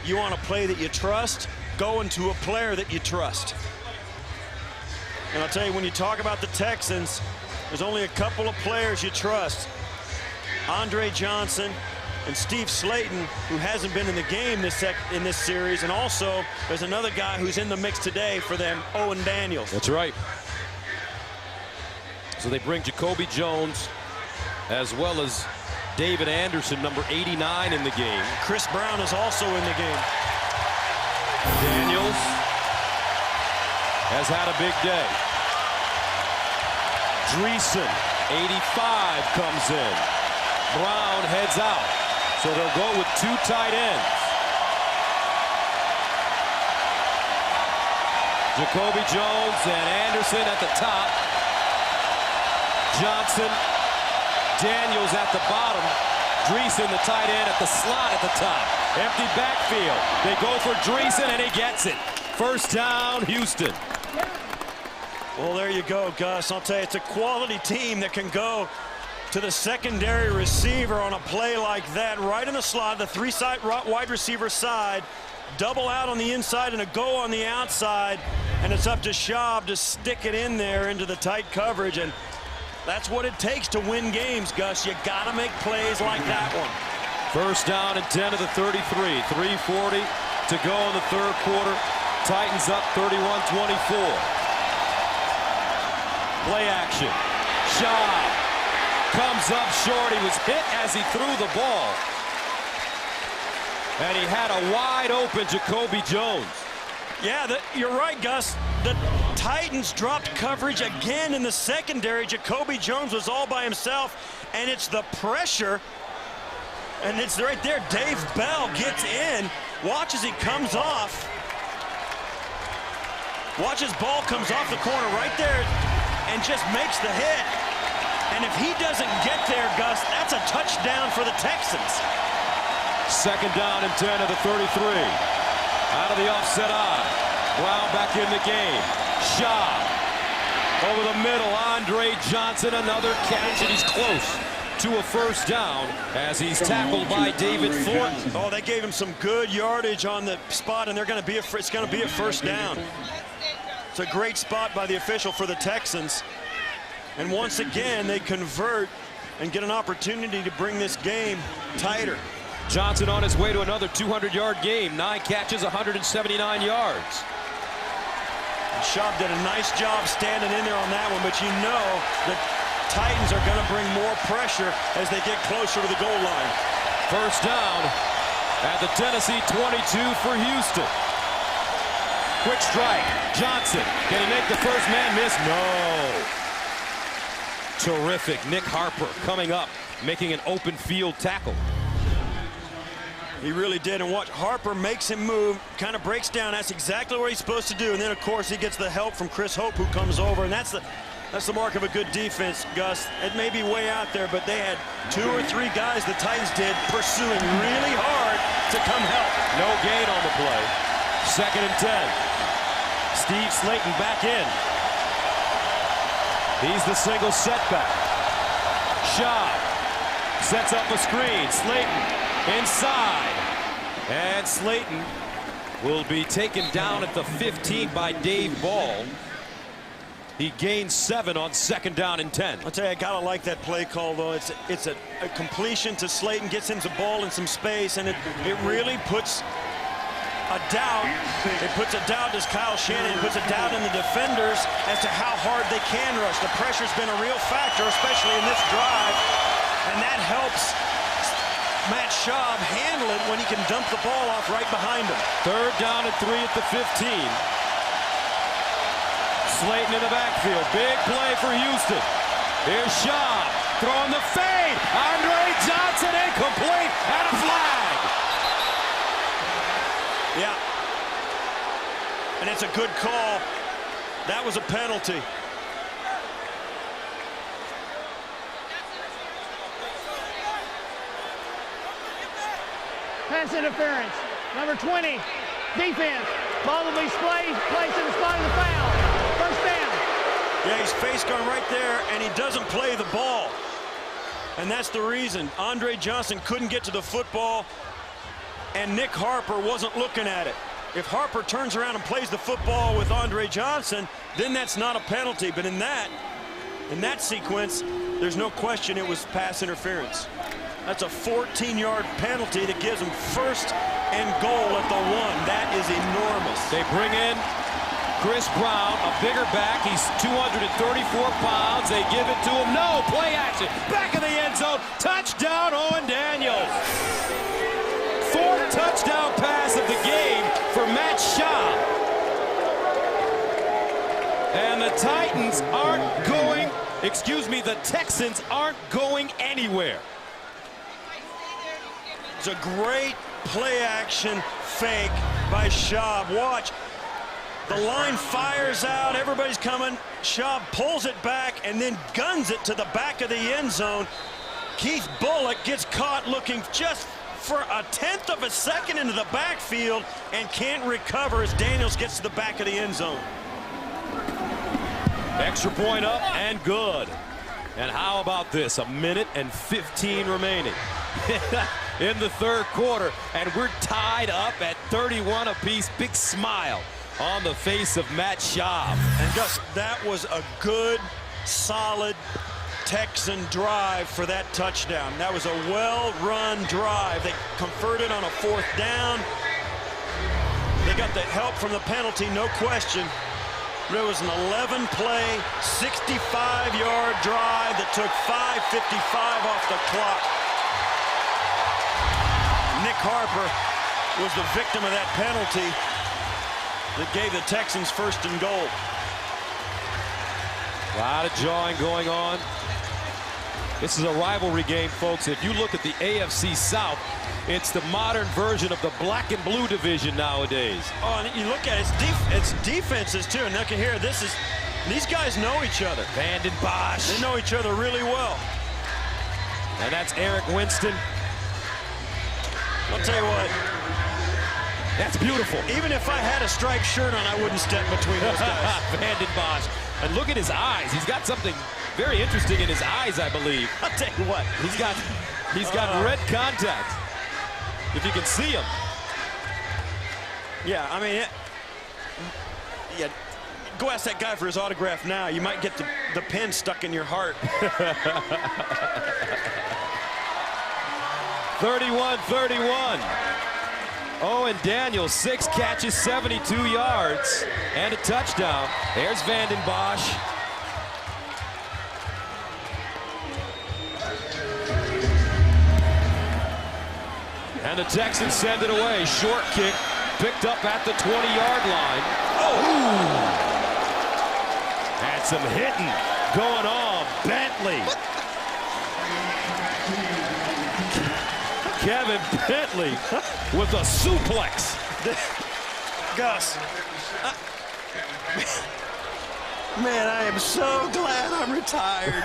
You want a play that you trust, go into a player that you trust. And I'll tell you, when you talk about the Texans, there's only a couple of players you trust. Andre Johnson and Steve Slayton, who hasn't been in the game in this series. And also, there's another guy who's in the mix today for them, Owen Daniels. That's right. So they bring Jacoby Jones as well as David Anderson, number 89, in the game. Chris Brown is also in the game. Daniels has had a big day. Dreesen, 85, comes in. Brown heads out. So they'll go with 2 tight ends. Jacoby Jones and Anderson at the top. Johnson, Daniels at the bottom. Dreesen, the tight end, at the slot at the top. Empty backfield. They go for Dreesen, and he gets it. 1st down, Houston. Well, there you go, Gus. I'll tell you, it's a quality team that can go to the secondary receiver on a play like that, right in the slot, the 3-side wide receiver side, double out on the inside and a go on the outside, and it's up to Schaub to stick it in there into the tight coverage, and that's what it takes to win games, Gus. You got to make plays like that one. 1st down and 10 to the 33. 3:40 to go in the 3rd quarter. Titans up 31-24. Play action. Schaub comes up short. He was hit as he threw the ball. And he had a wide open Jacoby Jones. Yeah, you're right, Gus. The Titans dropped coverage again in the secondary. Jacoby Jones was all by himself, and it's the pressure. And it's right there. Dave Bell gets in. Watch as he comes off. Watch as ball comes off the corner right there and just makes the hit. And if he doesn't get there, Gus, that's a touchdown for the Texans. 2nd down and 10 to the 33. Out of the offset eye. Brown back in the game. Schaub over the middle. Andre Johnson, another catch, and he's close to a 1st down as he's tackled by David Thornton. Oh, they gave him some good yardage on the spot, and it's going to be a 1st down. It's a great spot by the official for the Texans. And once again, they convert and get an opportunity to bring this game tighter. Johnson on his way to another 200-yard game. 9 catches, 179 yards. And Schaub did a nice job standing in there on that one, but you know the Titans are going to bring more pressure as they get closer to the goal line. 1st down at the Tennessee 22 for Houston. Quick strike. Johnson. Can he make the first man miss? No. Terrific. Nick Harper coming up, making an open field tackle. He really did, and watch, Harper makes him move, kind of breaks down. That's exactly what he's supposed to do, and then of course he gets the help from Chris Hope, who comes over, and that's the mark of a good defense, Gus. It may be way out there, but they had 2 or 3 guys the Titans did pursuing really hard to come help. No gain on the play. 2nd and 10. Steve Slayton back in. He's the single setback. Schaub sets up a screen. Slayton inside. And Slayton will be taken down at the 15 by Dave Ball. He gains 7 on 2nd down and 10. I'll tell you, I gotta like that play call, though. It's a completion to Slayton, gets him the ball in some space, and it really puts a doubt. It puts a doubt, as Kyle Shanahan puts a doubt in the defenders as to how hard they can rush. The pressure's been a real factor, especially in this drive, and that helps Matt Schaub handle it when he can dump the ball off right behind him. 3rd down and 3 at the 15. Slayton in the backfield. Big play for Houston. Here's Schaub throwing the fade. Andre Johnson incomplete and a flag. Yeah. And it's a good call. That was a penalty. Pass interference. Number 20, defense. Ball will be placed in the spot of the foul. First down. Yeah, he's face guard right there, and he doesn't play the ball. And that's the reason. Andre Johnson couldn't get to the football, and Nick Harper wasn't looking at it. If Harper turns around and plays the football with Andre Johnson, then that's not a penalty. But in that sequence, there's no question it was pass interference. That's a 14-yard penalty that gives him 1st and goal at the 1. That is enormous. They bring in Chris Brown, a bigger back. He's 234 pounds. They give it to him. No, play action. Back of the end zone. Touchdown, Owen Daniels. 4th touchdown pass of the game for Matt Schaub. And the Texans aren't going anywhere. It's a great play-action fake by Schaub. Watch. The line fires out. Everybody's coming. Schaub pulls it back and then guns it to the back of the end zone. Keith Bullock gets caught looking just for a 1/10 of a second into the backfield and can't recover as Daniels gets to the back of the end zone. Extra point up and good. And how about this? 1:15 remaining in the 3rd quarter, and we're tied up at 31 apiece. Big smile on the face of Matt Schaub. And Gus, that was a good, solid Texan drive for that touchdown. That was a well-run drive. They converted on a 4th down. They got the help from the penalty, no question. It was an 11-play, 65-yard drive that took 5:55 off the clock. Nick Harper was the victim of that penalty that gave the Texans 1st and goal. A lot of jawing going on. This is a rivalry game, folks. If you look at the AFC South, it's the modern version of the black and blue division nowadays. Oh, and you look at it, it's defenses too. And look at here, these guys know each other. Vanden Bosch. They know each other really well. And that's Eric Winston. I'll tell you what. That's beautiful. Even if I had a striped shirt on, I wouldn't step between those guys. Vanden Bosch. And look at his eyes. He's got something very interesting in his eyes, I believe. I'll tell you what. He's got red contact. If you can see him. Yeah, I mean, yeah. Go ask that guy for his autograph now. You might get the pen stuck in your heart. 31-31. Owen Daniels, 6 catches, 72 yards, and a touchdown. There's Vanden Bosch. And the Texans send it away. Short kick picked up at the 20-yard line. Oh! And some hitting going on. Bentley. Kevin Bentley with a suplex. Gus. Man, I am so glad I'm retired.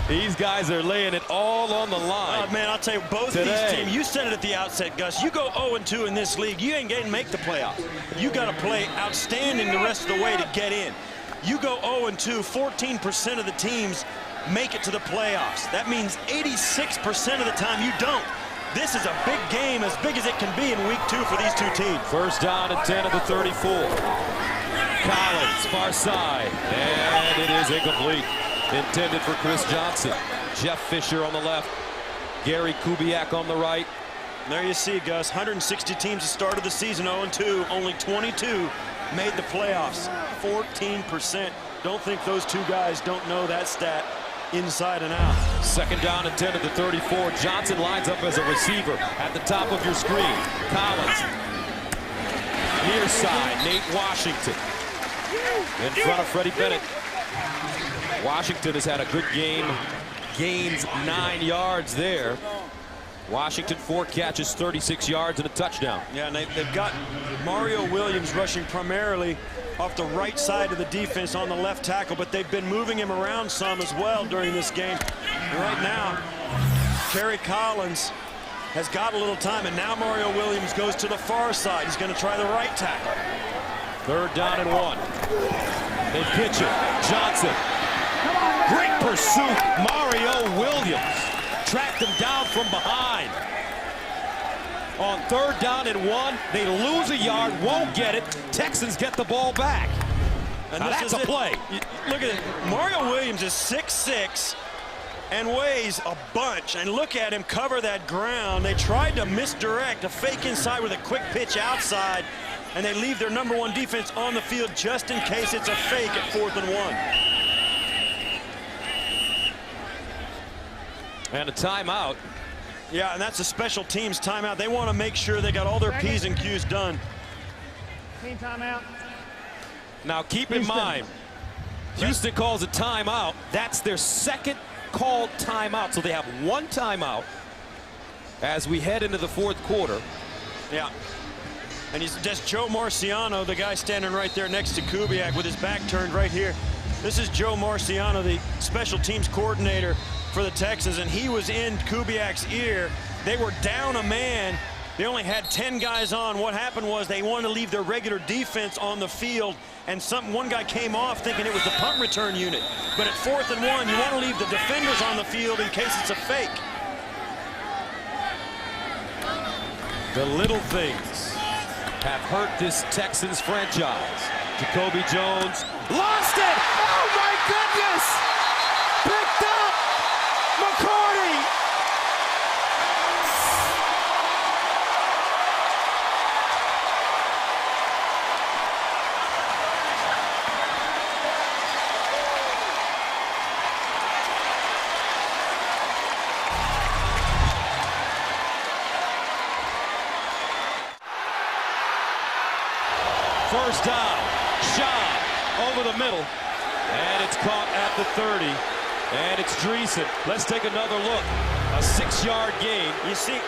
These guys are laying it all on the line. Oh, man, I'll tell you, both these teams, you said it at the outset, Gus, you go 0-2 in this league, you ain't getting to make the playoffs. You got to play outstanding the rest of the way to get in. You go 0-2, 14% of the teams make it to the playoffs. That means 86% of the time you don't. This is a big game, as big as it can be in week 2 for these two teams. First down and 10 at the 34. Collins, far side, and it is incomplete. Intended for Chris Johnson. Jeff Fisher on the left. Gary Kubiak on the right. There you see, Gus, 160 teams at the start of the season, 0-2. Only 22 made the playoffs. 14%. Don't think those two guys don't know that stat inside and out. Second down and 10 at the 34. Johnson lines up as a receiver at the top of your screen. Collins. Near side, Nate Washington. In front of Freddie Bennett. Washington has had a good game. Gains 9 yards there. Washington 4 catches, 36 yards and a touchdown. Yeah, and they've got Mario Williams rushing primarily off the right side of the defense on the left tackle, but they've been moving him around some as well during this game. And right now, Kerry Collins has got a little time, and now Mario Williams goes to the far side. He's going to try the right tackle. Third down and 1. They pitch it. Johnson. Great pursuit. Mario Williams tracked him down from behind. On third down and 1, they lose a yard, won't get it. Texans get the ball back. And now that's a play. Look at it. Mario Williams is 6'6" and weighs a bunch. And look at him cover that ground. They tried to misdirect a fake inside with a quick pitch outside, and they leave their #1 defense on the field just in case it's a fake at 4th and 1. And a timeout. Yeah, and that's a special teams timeout. They want to make sure they got all their P's and Q's done. Team timeout. Now keep in mind, Houston calls a timeout. That's their second called timeout. So they have 1 timeout as we head into the 4th quarter. Yeah. And he's just Joe Marciano, the guy standing right there next to Kubiak with his back turned right here. This is Joe Marciano, the special teams coordinator for the Texans, and he was in Kubiak's ear. They were down a man. They only had 10 guys on. What happened was they wanted to leave their regular defense on the field, and one guy came off thinking it was the punt return unit. But at 4th and 1, you want to leave the defenders on the field in case it's a fake. The little things have hurt this Texans franchise. Jacoby Jones lost it. Oh my goodness! Picked up. McCourty. First down. Shot over the middle, and it's caught at the 30, and it's Dreesen. Let's take another look. A 6-yard gain. You see,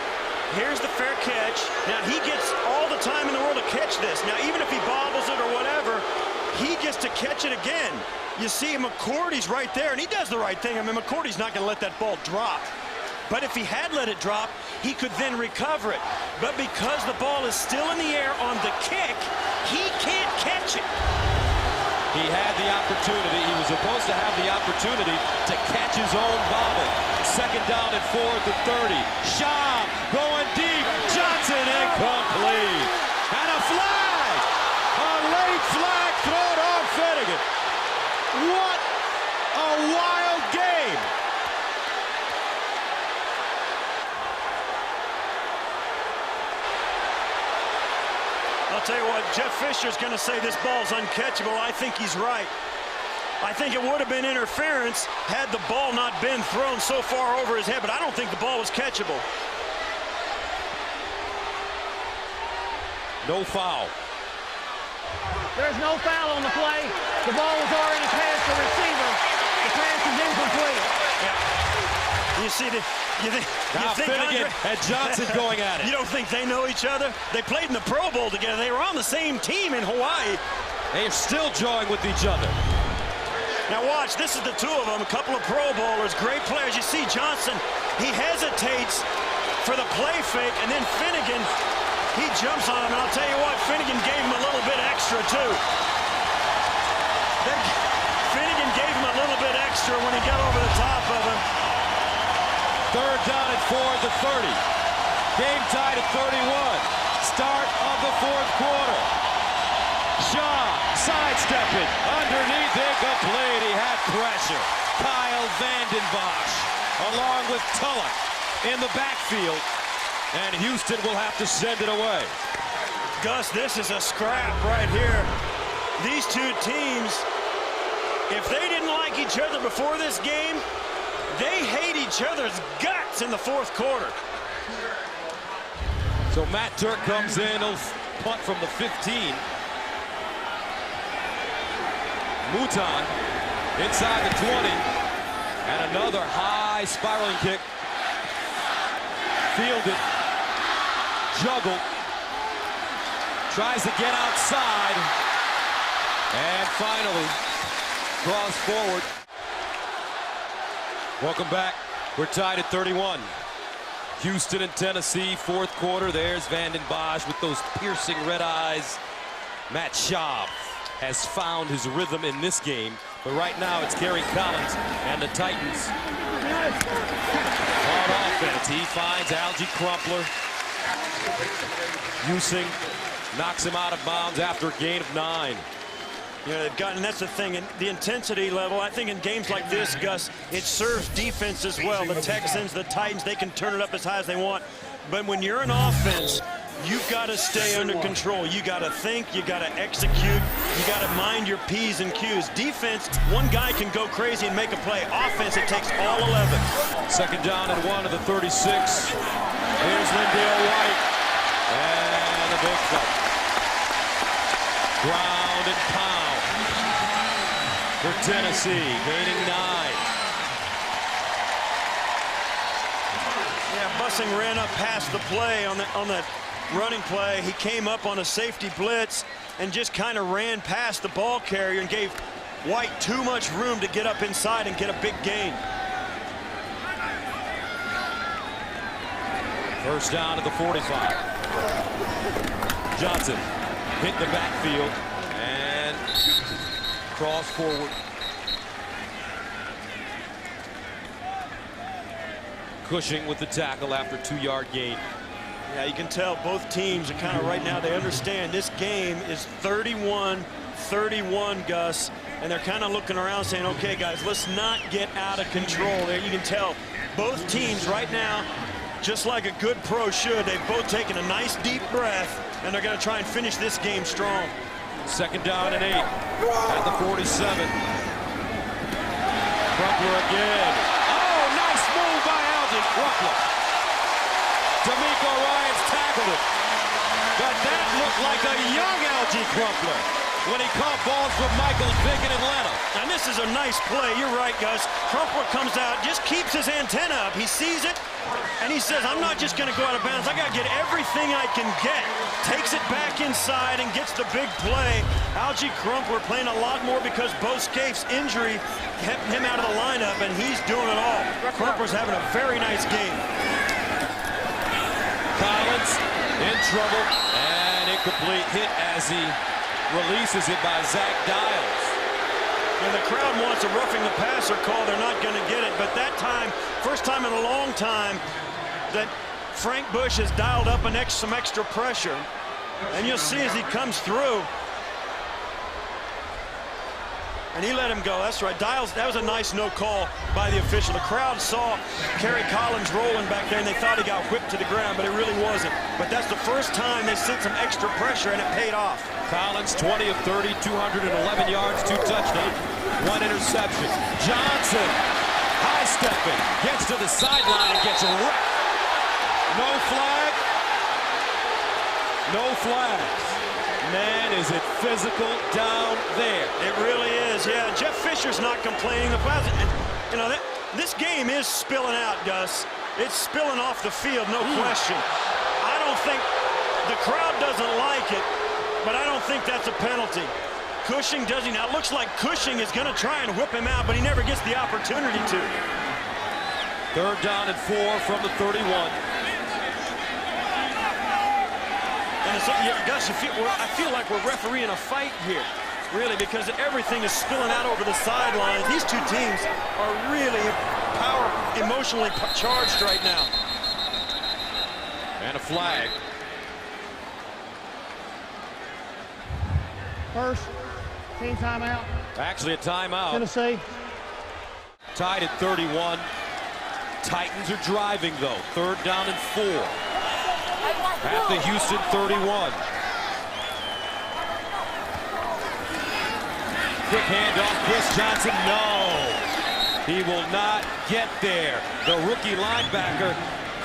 here's the fair catch. Now, he gets all the time in the world to catch this. Now, even if he bobbles it or whatever, he gets to catch it again. You see, McCourty's right there, and he does the right thing. I mean, McCourty's not going to let that ball drop. But if he had let it drop, he could then recover it. But because the ball is still in the air on the kick, he can't catch it. He had the opportunity. He was supposed to have the opportunity to catch his own bobble. Second down and 4 at the 30. Shaw going deep. Johnson incomplete. And a flag. A late flag thrown on Finnegan. What a wild game. I'll tell you what, Jeff Fisher's going to say this ball's uncatchable. I think he's right. I think it would have been interference had the ball not been thrown so far over his head, but I don't think the ball was catchable. No foul. There's no foul on the play. The ball was already past the receiver. The pass is incomplete. Yeah. You see, you think Finnegan and Johnson going at it. You don't think they know each other? They played in the Pro Bowl together. They were on the same team in Hawaii. They are still jawing with each other. Now watch, this is the two of them, a couple of Pro Bowlers, great players. You see Johnson, he hesitates for the play fake, and then Finnegan, he jumps on him, and I'll tell you what, Finnegan gave him a little bit extra too. Finnegan gave him a little bit extra when he got over the top of him. Third down and 4 at the 30. Game tied at 31. Start of the fourth quarter. Shaw sidestepping underneath, incomplete. He had pressure. Kyle Vanden Bosch along with Tulloch in the backfield, and Houston will have to send it away. Gus, this is a scrap right here. These two teams, if they didn't like each other before this game, they hate each other's guts in the fourth quarter. So Matt Turk comes in, he'll punt from the 15. Mouton inside the 20. And another high spiraling kick. Fielded. Juggled. Tries to get outside. And finally draws forward. Welcome back. We're tied at 31. Houston and Tennessee, fourth quarter. There's Vanden Bosch with those piercing red eyes. Matt Schaub has found his rhythm in this game, but right now it's Kerry Collins and the Titans on offense. He finds Algie Crumpler. Using knocks him out of bounds after a gain of 9. You know, they've gotten, that's the thing, and the intensity level, I think in games like this, Gus, it serves defense as well. The Texans, the Titans, they can turn it up as high as they want. But when you're an offense, you've got to stay under control. You got to think, you got to execute, you got to mind your P's and Q's. Defense, one guy can go crazy and make a play. Offense, it takes all 11. Second down and 1 of the 36. Here's Lindale White. And a big play. Ground and pound for Tennessee, gaining 9. Yeah, Bussing ran up past the play on that running play. He came up on a safety blitz and just kind of ran past the ball carrier and gave White too much room to get up inside and get a big gain. First down at the 45. Johnson hit the backfield and cross forward. Cushing with the tackle after 2-yard gain. Yeah, you can tell both teams are kind of right now, they understand this game is 31-31, Gus, and they're kind of looking around saying, okay, guys, let's not get out of control there. You can tell both teams right now, just like a good pro should, they've both taken a nice deep breath, and they're going to try and finish this game strong. Second down and 8 at the 47. Crumpler again. Oh, nice move by Algie Crumpler. D'Amico Ryans tackled it. But that looked like a young Algie Crumpler when he caught balls from Michael Vick in Atlanta. And this is a nice play. You're right, Gus. Crumpler comes out, just keeps his antenna up. He sees it, and he says, I'm not just going to go out of bounds. I got to get everything I can get. Takes it back inside and gets the big play. Algie Crumpler playing a lot more because Bo Scapes' injury kept him out of the lineup, and he's doing it all. Crumpler's having a very nice game. Collins in trouble, and incomplete hit as he releases it by Zach Dials. And the crowd wants a roughing the passer call. They're not going to get it. But that time, first time in a long time, that Frank Bush has dialed up some extra pressure. And you'll see as he comes through. And he let him go. That's right. Dials, that was a nice no call by the official. The crowd saw Kerry Collins rolling back there, and they thought he got whipped to the ground, but it really wasn't. But that's the first time they sent some extra pressure, and it paid off. Collins, 20 of 30, 211 yards, 2 touchdowns, 1 interception. Johnson, high-stepping, gets to the sideline and gets wrecked. No flag. No flags. Man, is it physical down there. It really is, yeah. Jeff Fisher's not complaining. You know, this game is spilling out, Gus. It's spilling off the field, no question. I don't think the crowd doesn't like it, but I don't think that's a penalty. Cushing doesn't. Now, it looks like Cushing is going to try and whip him out, but he never gets the opportunity to. Third down and 4 from the 31. And Gus, I feel like we're refereeing a fight here, really, because everything is spilling out over the sidelines. These two teams are really emotionally charged right now. And a flag. First, team timeout. Actually a timeout. Tennessee. Tied at 31. Titans are driving though. 3rd down and 4. At the Houston 31. Quick handoff, Chris Johnson, no. He will not get there. The rookie linebacker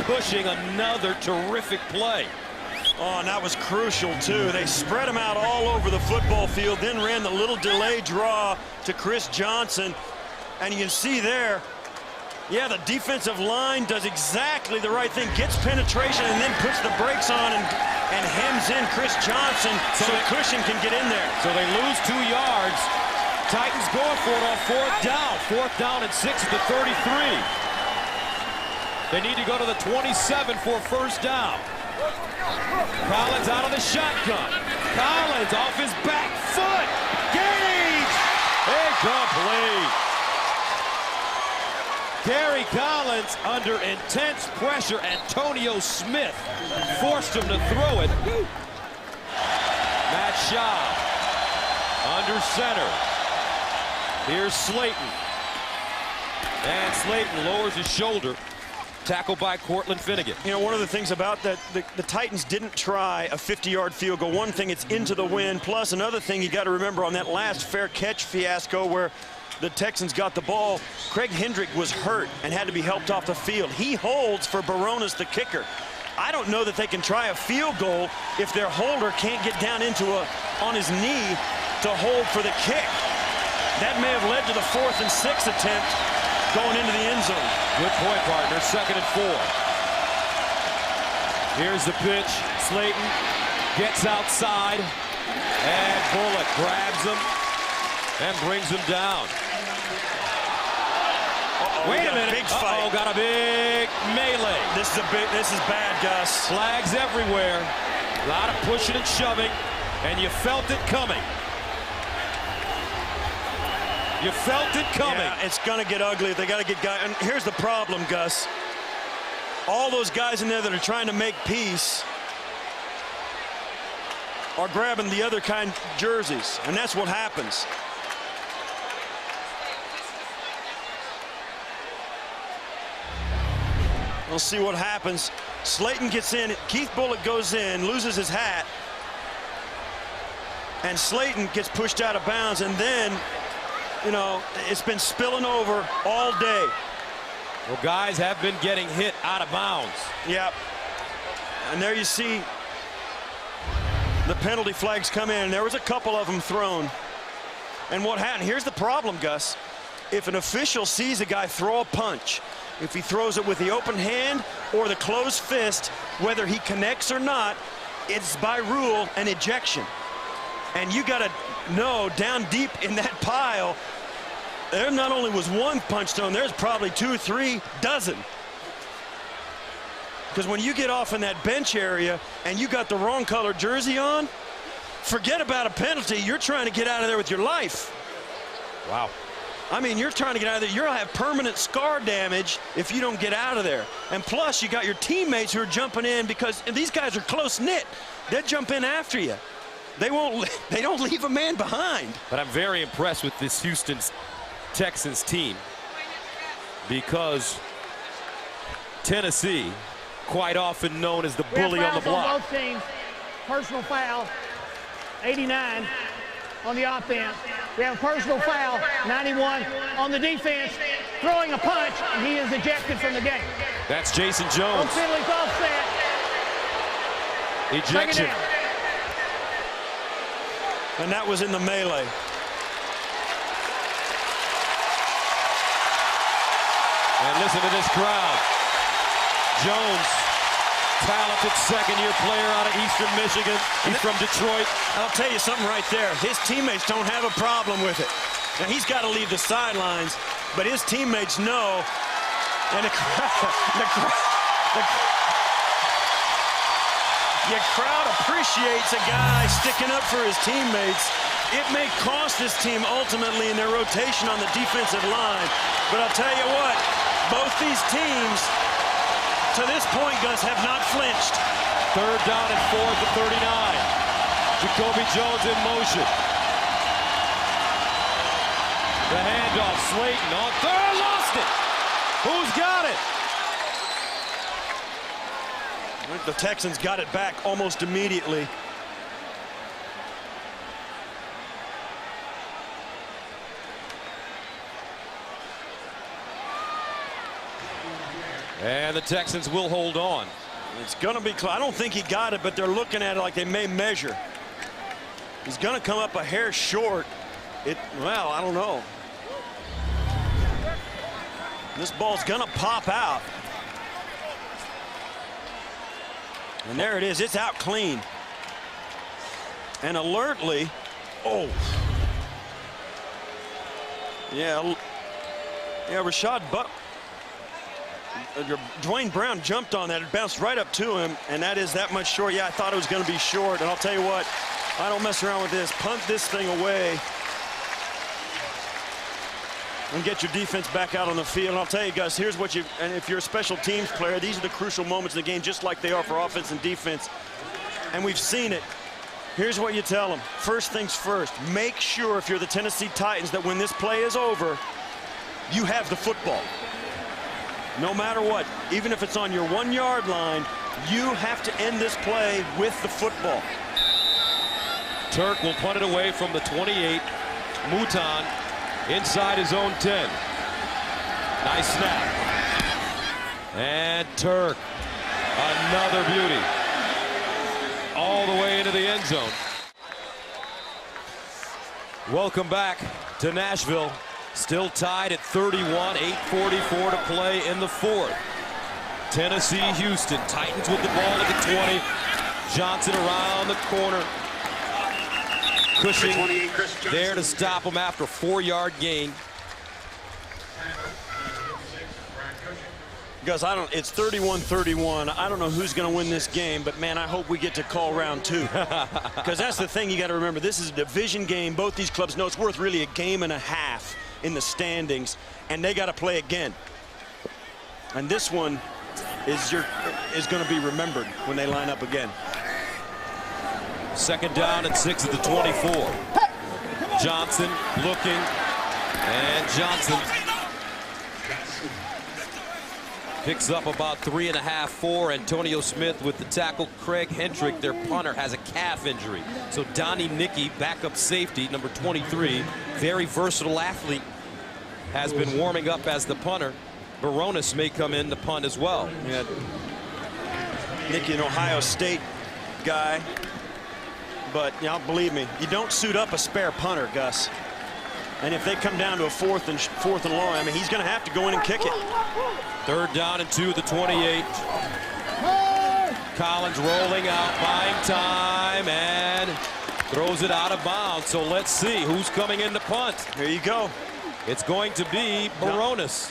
pushing another terrific play. Oh, and that was crucial, too. They spread him out all over the football field, then ran the little delay draw to Chris Johnson. And you can see there, yeah, the defensive line does exactly the right thing, gets penetration and then puts the brakes on and hems in Chris Johnson so Cushion can get in there. So they lose 2 yards. Titans going for it on 4th down. 4th down and 6 at the 33. They need to go to the 27 for 1st down. Collins out of the shotgun. Collins off his back foot. Gage! Incomplete. Gary Collins under intense pressure. Antonio Smith forced him to throw it. Matt Shaw under center. Here's Slayton. And Slayton lowers his shoulder. Tackled by Cortland Finnegan. You know, one of the things about that, the Titans didn't try a 50-yard field goal. One thing, it's into the wind. Plus, another thing you got to remember on that last fair catch fiasco where the Texans got the ball, Craig Hendrick was hurt and had to be helped off the field. He holds for Baronis, the kicker. I don't know that they can try a field goal if their holder can't get down on his knee to hold for the kick. That may have led to the 4th and 6 attempt going into the end zone. Good point, partner. 2nd and 4. Here's the pitch. Slayton gets outside. And Bullock grabs him and brings him down. Wait a minute. Big fight. Got a big melee. This is bad, Gus. Flags everywhere. A lot of pushing and shoving. And you felt it coming. You felt it coming. Yeah, it's going to get ugly. They got to get guys. And here's the problem, Gus. All those guys in there that are trying to make peace are grabbing the other kind jerseys, and that's what happens. We'll see what happens. Slayton gets in. Keith Bullock goes in, loses his hat, and Slayton gets pushed out of bounds, and then, you know, it's been spilling over all day. Well, guys have been getting hit out of bounds. Yep. And there you see the penalty flags come in. There was a couple of them thrown. And what happened? Here's the problem, Gus. If an official sees a guy throw a punch, if he throws it with the open hand or the closed fist, whether he connects or not, it's by rule an ejection. And you got to know down deep in that pile, there not only was one punch thrown, there's probably 2 or 3 dozen. Because when you get off in that bench area and you got the wrong color jersey on, forget about a penalty. You're trying to get out of there with your life. Wow. I mean, you're trying to get out of there. You'll have permanent scar damage if you don't get out of there. And plus, you got your teammates who are jumping in because these guys are close-knit. They'll jump in after you. They don't leave a man behind. But I'm very impressed with this Houston Texans team because Tennessee, quite often known as the bully on the block. On both teams. Personal foul, 89 on the offense. We have a personal foul, 91 on the defense, throwing a punch, and he is ejected from the game. That's Jason Jones. Both penalties offset. Ejection. And that was in the melee. And listen to this crowd. Jones, talented second-year player out of Eastern Michigan. He's from Detroit. I'll tell you something right there. His teammates don't have a problem with it. Now, he's got to leave the sidelines, but his teammates know. And the crowd appreciates a guy sticking up for his teammates. It may cost this team ultimately in their rotation on the defensive line. But I'll tell you what, both these teams, to this point, Gus, have not flinched. Third down and 4 at the 39. Jacoby Jones in motion. The handoff, Slayton on third, lost it. Who's got it? The Texans got it back almost immediately. And the Texans will hold on. It's going to be close. I don't think he got it, but they're looking at it like they may measure. He's going to come up a hair short. Well, I don't know. This ball's going to pop out. And there it is. It's out clean. And alertly, oh. Yeah, Rashad Dwayne Brown jumped on that. It bounced right up to him, and that is that much short. Yeah, I thought it was going to be short, and I'll tell you what, I don't mess around with this. Punt this thing away and get your defense back out on the field. And I'll tell you guys, here's what and if you're a special teams player, these are the crucial moments in the game, just like they are for offense and defense. And we've seen it. Here's what you tell them. First things first, make sure if you're the Tennessee Titans that when this play is over, you have the football. No matter what, even if it's on your 1-yard line, you have to end this play with the football. Turk will punt it away from the 28. Mouton inside his own 10. Nice snap. And Turk, another beauty. All the way into the end zone. Welcome back to Nashville. Still tied at 31, 8:44 to play in the fourth. Tennessee, Houston, Titans with the ball at the 20. Johnson around the corner. Cushing there to stop him after a 4-yard gain. Gus, it's 31-31. I don't know who's going to win this game, but man, I hope we get to call round 2. Because that's the thing you got to remember. This is a division game. Both these clubs know it's worth really a game and a half in the standings, and they got to play again. And this one is going to be remembered when they line up again. Second down and 6 at the 24. Johnson looking, and Johnson picks up about 3.5, 4. Antonio Smith with the tackle. Craig Hendrick, their punter, has a calf injury. So Donnie Nicky, backup safety, number 23, very versatile athlete, has been warming up as the punter. Baronis may come in to punt as well. Yeah. Nicky, an Ohio State guy. But, you know, believe me, you don't suit up a spare punter, Gus. And if they come down to a fourth and long, I mean, he's going to have to go in and kick it. Third down and 2 at the 28. Collins rolling out, buying time, and throws it out of bounds. So let's see who's coming in to punt. Here you go. It's going to be Baronis.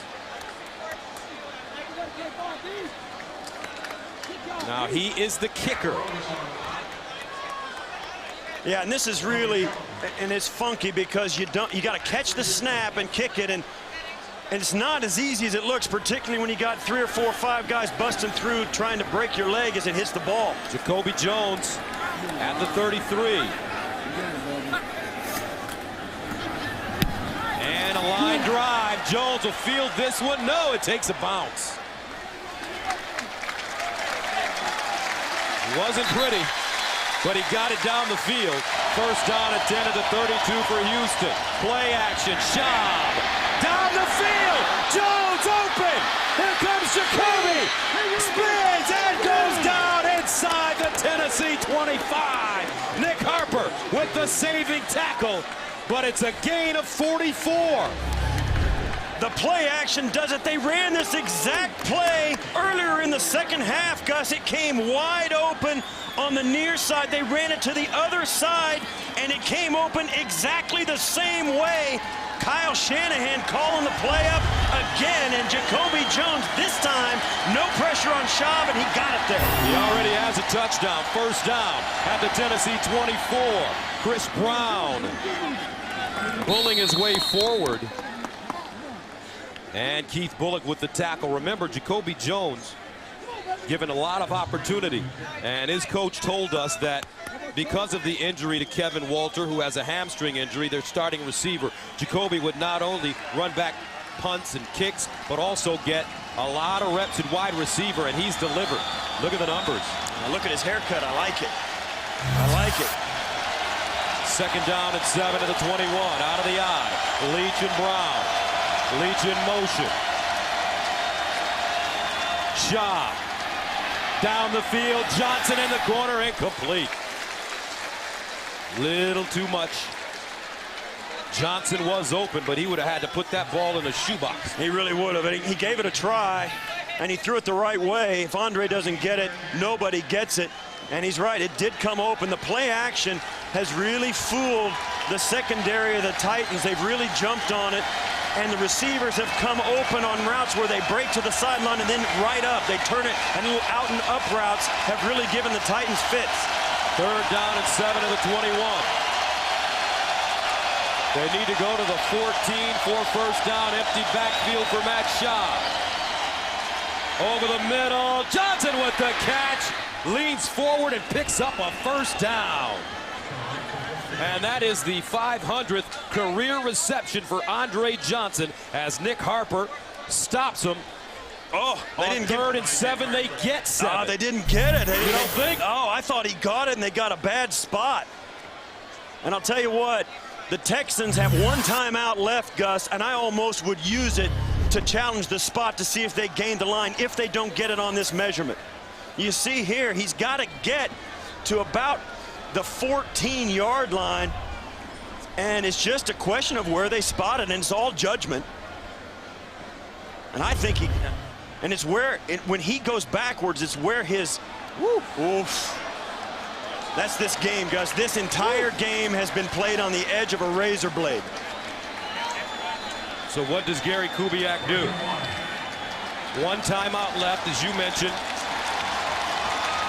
Now he is the kicker. Yeah, and this is really, and it's funky because you got to catch the snap and kick it, and it's not as easy as it looks, particularly when you got 3 or 4 or 5 guys busting through trying to break your leg as it hits the ball. Jacoby Jones at the 33. And a line drive. Jones will field this one. No, it takes a bounce. It wasn't pretty, but he got it down the field. First down at 10 at the 32 for Houston. Play action. Schaub down the field. Jones open. Here comes Jacoby. Spins and goes down inside the Tennessee 25. Nick Harper with the saving tackle, but it's a gain of 44. The play action does it. They ran this exact play earlier in the second half, Gus. It came wide open on the near side. They ran it to the other side, and it came open exactly the same way. Kyle Shanahan calling the play up again, and Jacoby Jones this time, no pressure on Schaub, and he got it there. He already has a touchdown. First down at the Tennessee 24. Chris Brown pulling his way forward. And Keith Bullock with the tackle. Remember, Jacoby Jones given a lot of opportunity. And his coach told us that because of the injury to Kevin Walter, who has a hamstring injury, their starting receiver, Jacoby, would not only run back punts and kicks, but also get a lot of reps at wide receiver, and he's delivered. Look at the numbers. Now look at his haircut. I like it. I like it. Second down and 7 to the 21. Out of the eye. Leach and Brown. Leach in motion. Shaw. Down the field. Johnson in the corner. Incomplete. Little too much. Johnson was open, but he would have had to put that ball in a shoebox. He really would have. He gave it a try, and he threw it the right way. If Andre doesn't get it, nobody gets it. And he's right, it did come open. The play action has really fooled the secondary of the Titans. They've really jumped on it, and the receivers have come open on routes where they break to the sideline and then right up. They turn it, and little out and up routes have really given the Titans fits. Third down and 7 to the 21. They need to go to the 14 for first down. Empty backfield for Matt Shaw. Over the middle. Johnson with the catch. Leans forward and picks up a first down. And that is the 500th career reception for Andre Johnson as Nick Harper stops him. Oh, they didn't get 3rd and 7. They get 7. They didn't get it. You don't think? Oh, I thought he got it, and they got a bad spot. And I'll tell you what, the Texans have one timeout left, Gus, and I almost would use it to challenge the spot to see if they gain the line if they don't get it on this measurement. You see here, he's got to get to about the 14-yard line, and it's just a question of where they spot it, and it's all judgment. And I think and it's where, when he goes backwards, it's where his, oof. That's this game, Gus. This entire game has been played on the edge of a razor blade. So what does Gary Kubiak do? One timeout left, as you mentioned.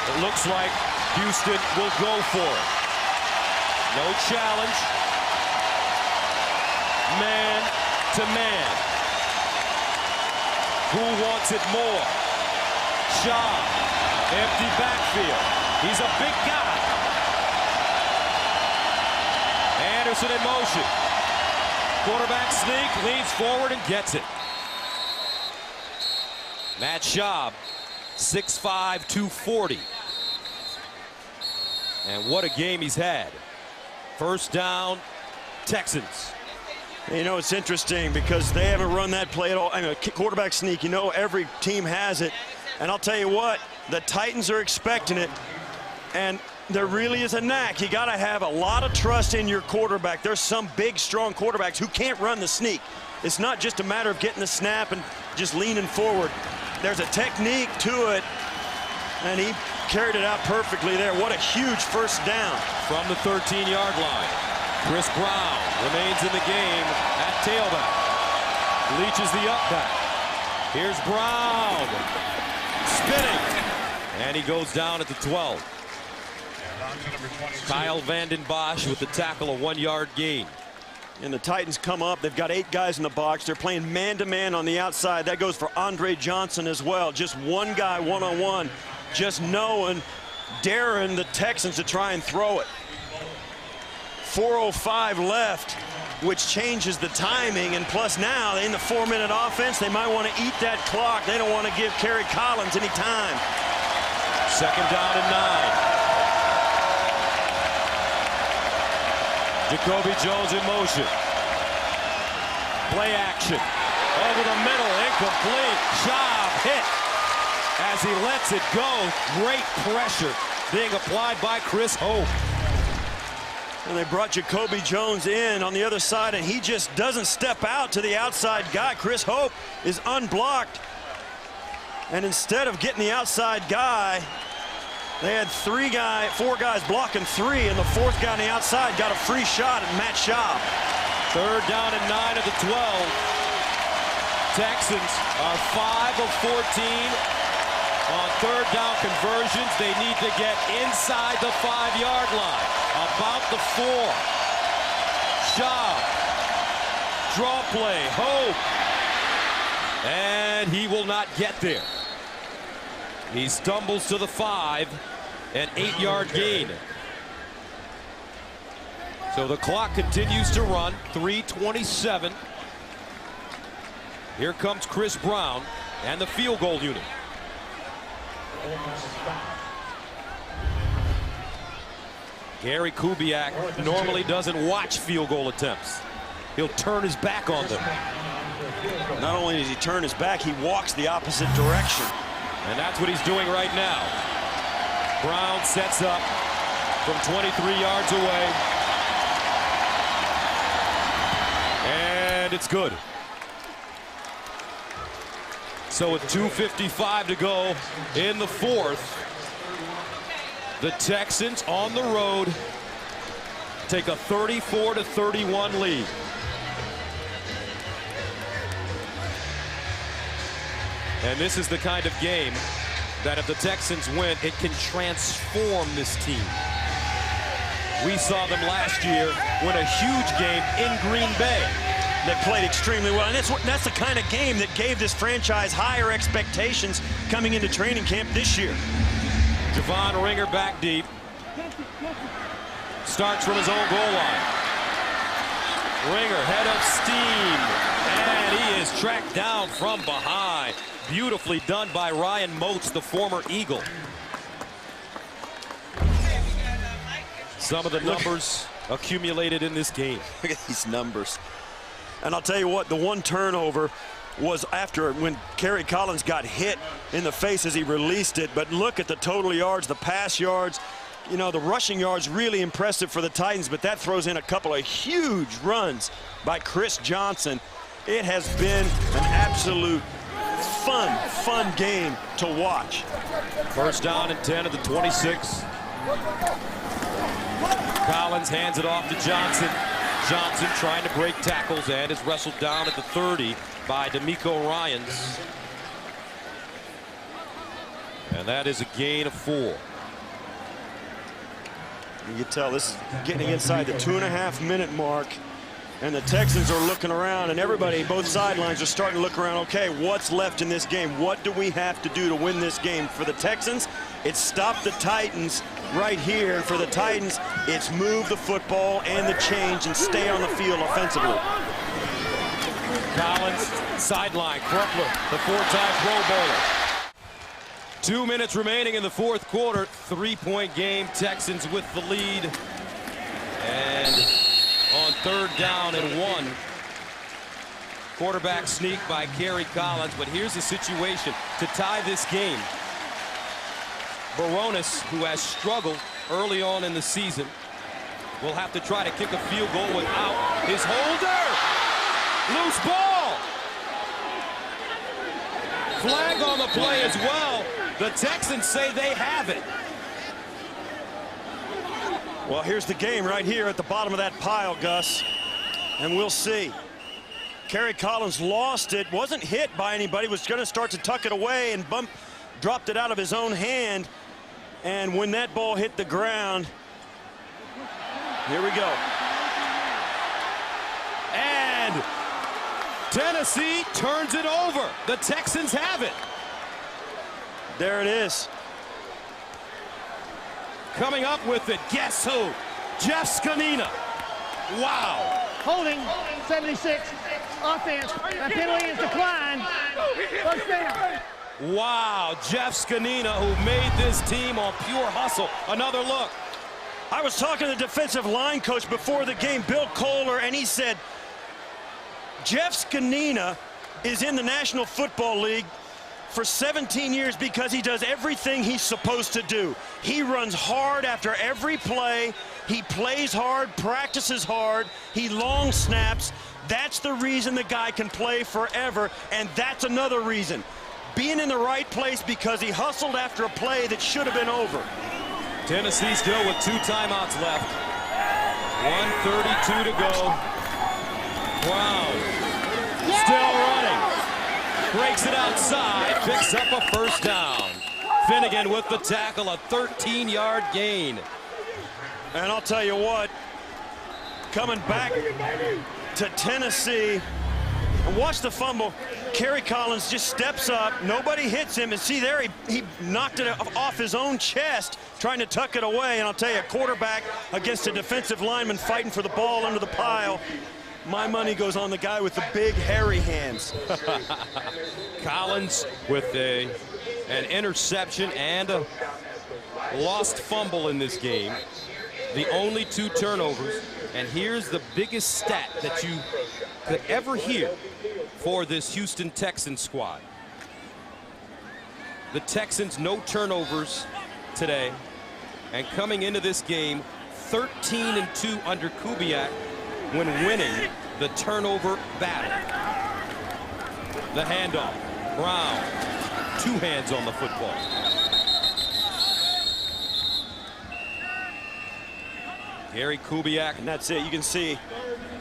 It looks like Houston will go for it. No challenge. Man to man. Who wants it more? Shaw. Empty backfield. He's a big guy. Anderson in motion. Quarterback sneak, leans forward and gets it. Matt Shaw, 6'5", 240. And what a game he's had. First down, Texans. You know, it's interesting because they haven't run that play at all. I mean, a quarterback sneak, you know, every team has it. And I'll tell you what, the Titans are expecting it. And there really is a knack. You got to have a lot of trust in your quarterback. There's some big, strong quarterbacks who can't run the sneak. It's not just a matter of getting the snap and just leaning forward. There's a technique to it, and he carried it out perfectly there. What a huge first down. From the 13-yard line, Chris Brown remains in the game at tailback. Leaches the up back. Here's Brown. Spinning. And he goes down at the 12. Kyle Vanden Bosch with the tackle, a 1-yard gain. And the Titans come up. They've got 8 guys in the box. They're playing man-to-man on the outside. That goes for Andre Johnson as well. Just one guy, one-on-one. Just knowing, daring the Texans to try and throw it. 4:05 left, which changes the timing. And plus now, in the 4-minute offense, they might want to eat that clock. They don't want to give Kerry Collins any time. Second down and 9. Jacoby Jones in motion. Play action. Over the middle, incomplete. Job hit as he lets it go. Great pressure being applied by Chris Hope. And they brought Jacoby Jones in on the other side, and he just doesn't step out to the outside guy. Chris Hope is unblocked. And instead of getting the outside guy, they had 4 guys blocking 3, and the 4th guy on the outside got a free shot at Matt Shaw. Third down and 9 of the 12. Texans are 5 of 14 on third down conversions. They need to get inside the 5-yard line. About the 4. Shaw. Draw play. Hope. And he will not get there. He stumbles to the 5, an 8-yard gain. So the clock continues to run, 3:27. Here comes Chris Brown and the field goal unit. Gary Kubiak normally doesn't watch field goal attempts. He'll turn his back on them. Not only does he turn his back, he walks the opposite direction. And that's what he's doing right now. Brown sets up from 23 yards away. And it's good. So with 2:55 to go in the 4th, the Texans on the road take a 34-31 lead. And this is the kind of game that if the Texans win, it can transform this team. We saw them last year win a huge game in Green Bay. They played extremely well, and that's the kind of game that gave this franchise higher expectations coming into training camp this year. Javon Ringer back deep. Starts from his own goal line. Ringer head of steam, and he is tracked down from behind. Beautifully done by Ryan Moats, the former Eagle. Some of the numbers accumulated in this game. Look at these numbers. And I'll tell you what, the one turnover was after when Kerry Collins got hit in the face as he released it. But look at the total yards, the pass yards. You know, the rushing yards really impressive for the Titans, but that throws in a couple of huge runs by Chris Johnson. It has been an absolute fun game to watch. First down and 10 at the 26. Collins hands it off to Johnson. Johnson trying to break tackles and is wrestled down at the 30 by D'Amico Ryans. And that is a gain of 4. You can tell this is getting inside the 2.5-minute mark. And the Texans are looking around, and everybody, both sidelines, are starting to look around. Okay, what's left in this game? What do we have to do to win this game? For the Texans, it's stop the Titans right here. For the Titans, it's move the football and the change and stay on the field offensively. Collins, sideline. Crumpler, the 4-time Pro Bowler. 2 minutes remaining in the 4th quarter. 3-point game. Texans with the lead. And on 3rd down and 1. Quarterback sneak by Kerry Collins. But here's the situation to tie this game. Baronis, who has struggled early on in the season, will have to try to kick a field goal without his holder. Loose ball. Flag on the play as well. The Texans say they have it. Well, here's the game right here at the bottom of that pile, Gus. And we'll see. Kerry Collins lost it, wasn't hit by anybody, was going to start to tuck it away and dropped it out of his own hand. And when that ball hit the ground, here we go. And Tennessee turns it over. The Texans have it. There it is. Coming up with it, guess who? Jeff Scanina. Wow. Holding, 76. Offense. That penalty is declined. First down. Wow, Jeff Scanina, who made this team on pure hustle. Another look. I was talking to the defensive line coach before the game, Bill Kohler, and he said, Jeff Scanina is in the National Football League for 17 years because he does everything he's supposed to do. He runs hard after every play. He plays hard, practices hard. He long snaps. That's the reason the guy can play forever, and that's another reason. Being in the right place because he hustled after a play that should have been over. Tennessee still with 2 timeouts left. 1:32 to go. Brown still running. Breaks it outside, picks up a first down. Finnegan with the tackle, a 13-yard gain. And I'll tell you what, coming back to Tennessee, and watch the fumble. Kerry Collins just steps up. Nobody hits him. And see there, he knocked it off his own chest, trying to tuck it away. And I'll tell you, a quarterback against a defensive lineman fighting for the ball under the pile. My money goes on the guy with the big, hairy hands. Collins with an interception and a lost fumble in this game. The only 2 turnovers. And here's the biggest stat that you could ever hear for this Houston Texans squad. The Texans, no turnovers today. And coming into this game, 13-2 under Kubiak when winning the turnover battle. The handoff. Brown, 2 hands on the football. Gary Kubiak. And that's it. You can see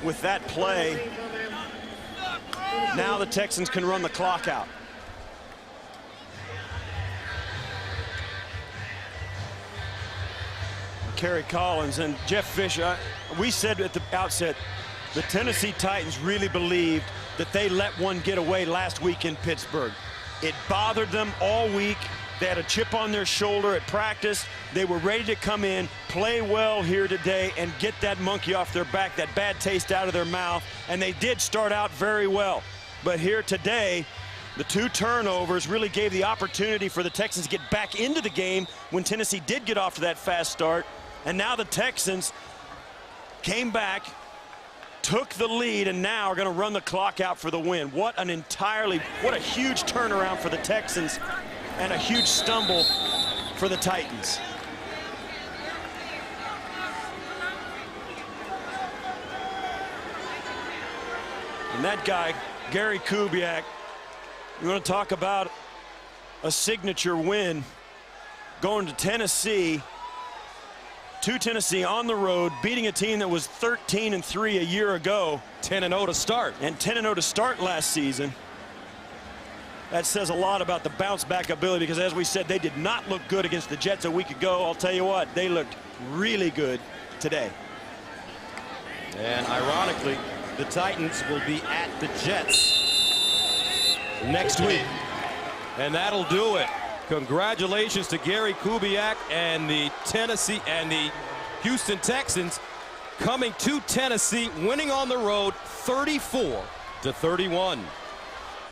with that play, now the Texans can run the clock out. Kerry Collins and Jeff Fisher, we said at the outset, the Tennessee Titans really believed that they let one get away last week in Pittsburgh. It bothered them all week. They had a chip on their shoulder at practice. They were ready to come in, play well here today, and get that monkey off their back, that bad taste out of their mouth. And they did start out very well. But here today, the 2 turnovers really gave the opportunity for the Texans to get back into the game when Tennessee did get off to that fast start. And now the Texans came back, took the lead, and now are going to run the clock out for the win. What a huge turnaround for the Texans and a huge stumble for the Titans. And that guy, Gary Kubiak, you want to talk about a signature win going to Tennessee. To Tennessee on the road, beating a team that was 13-3 a year ago. 10-0 to start. And 10-0 to start last season. That says a lot about the bounce back ability, because as we said, they did not look good against the Jets a week ago. I'll tell you what, they looked really good today. And ironically, the Titans will be at the Jets next week. And that'll do it. Congratulations to Gary Kubiak and the Houston Texans coming to Tennessee, winning on the road 34-31.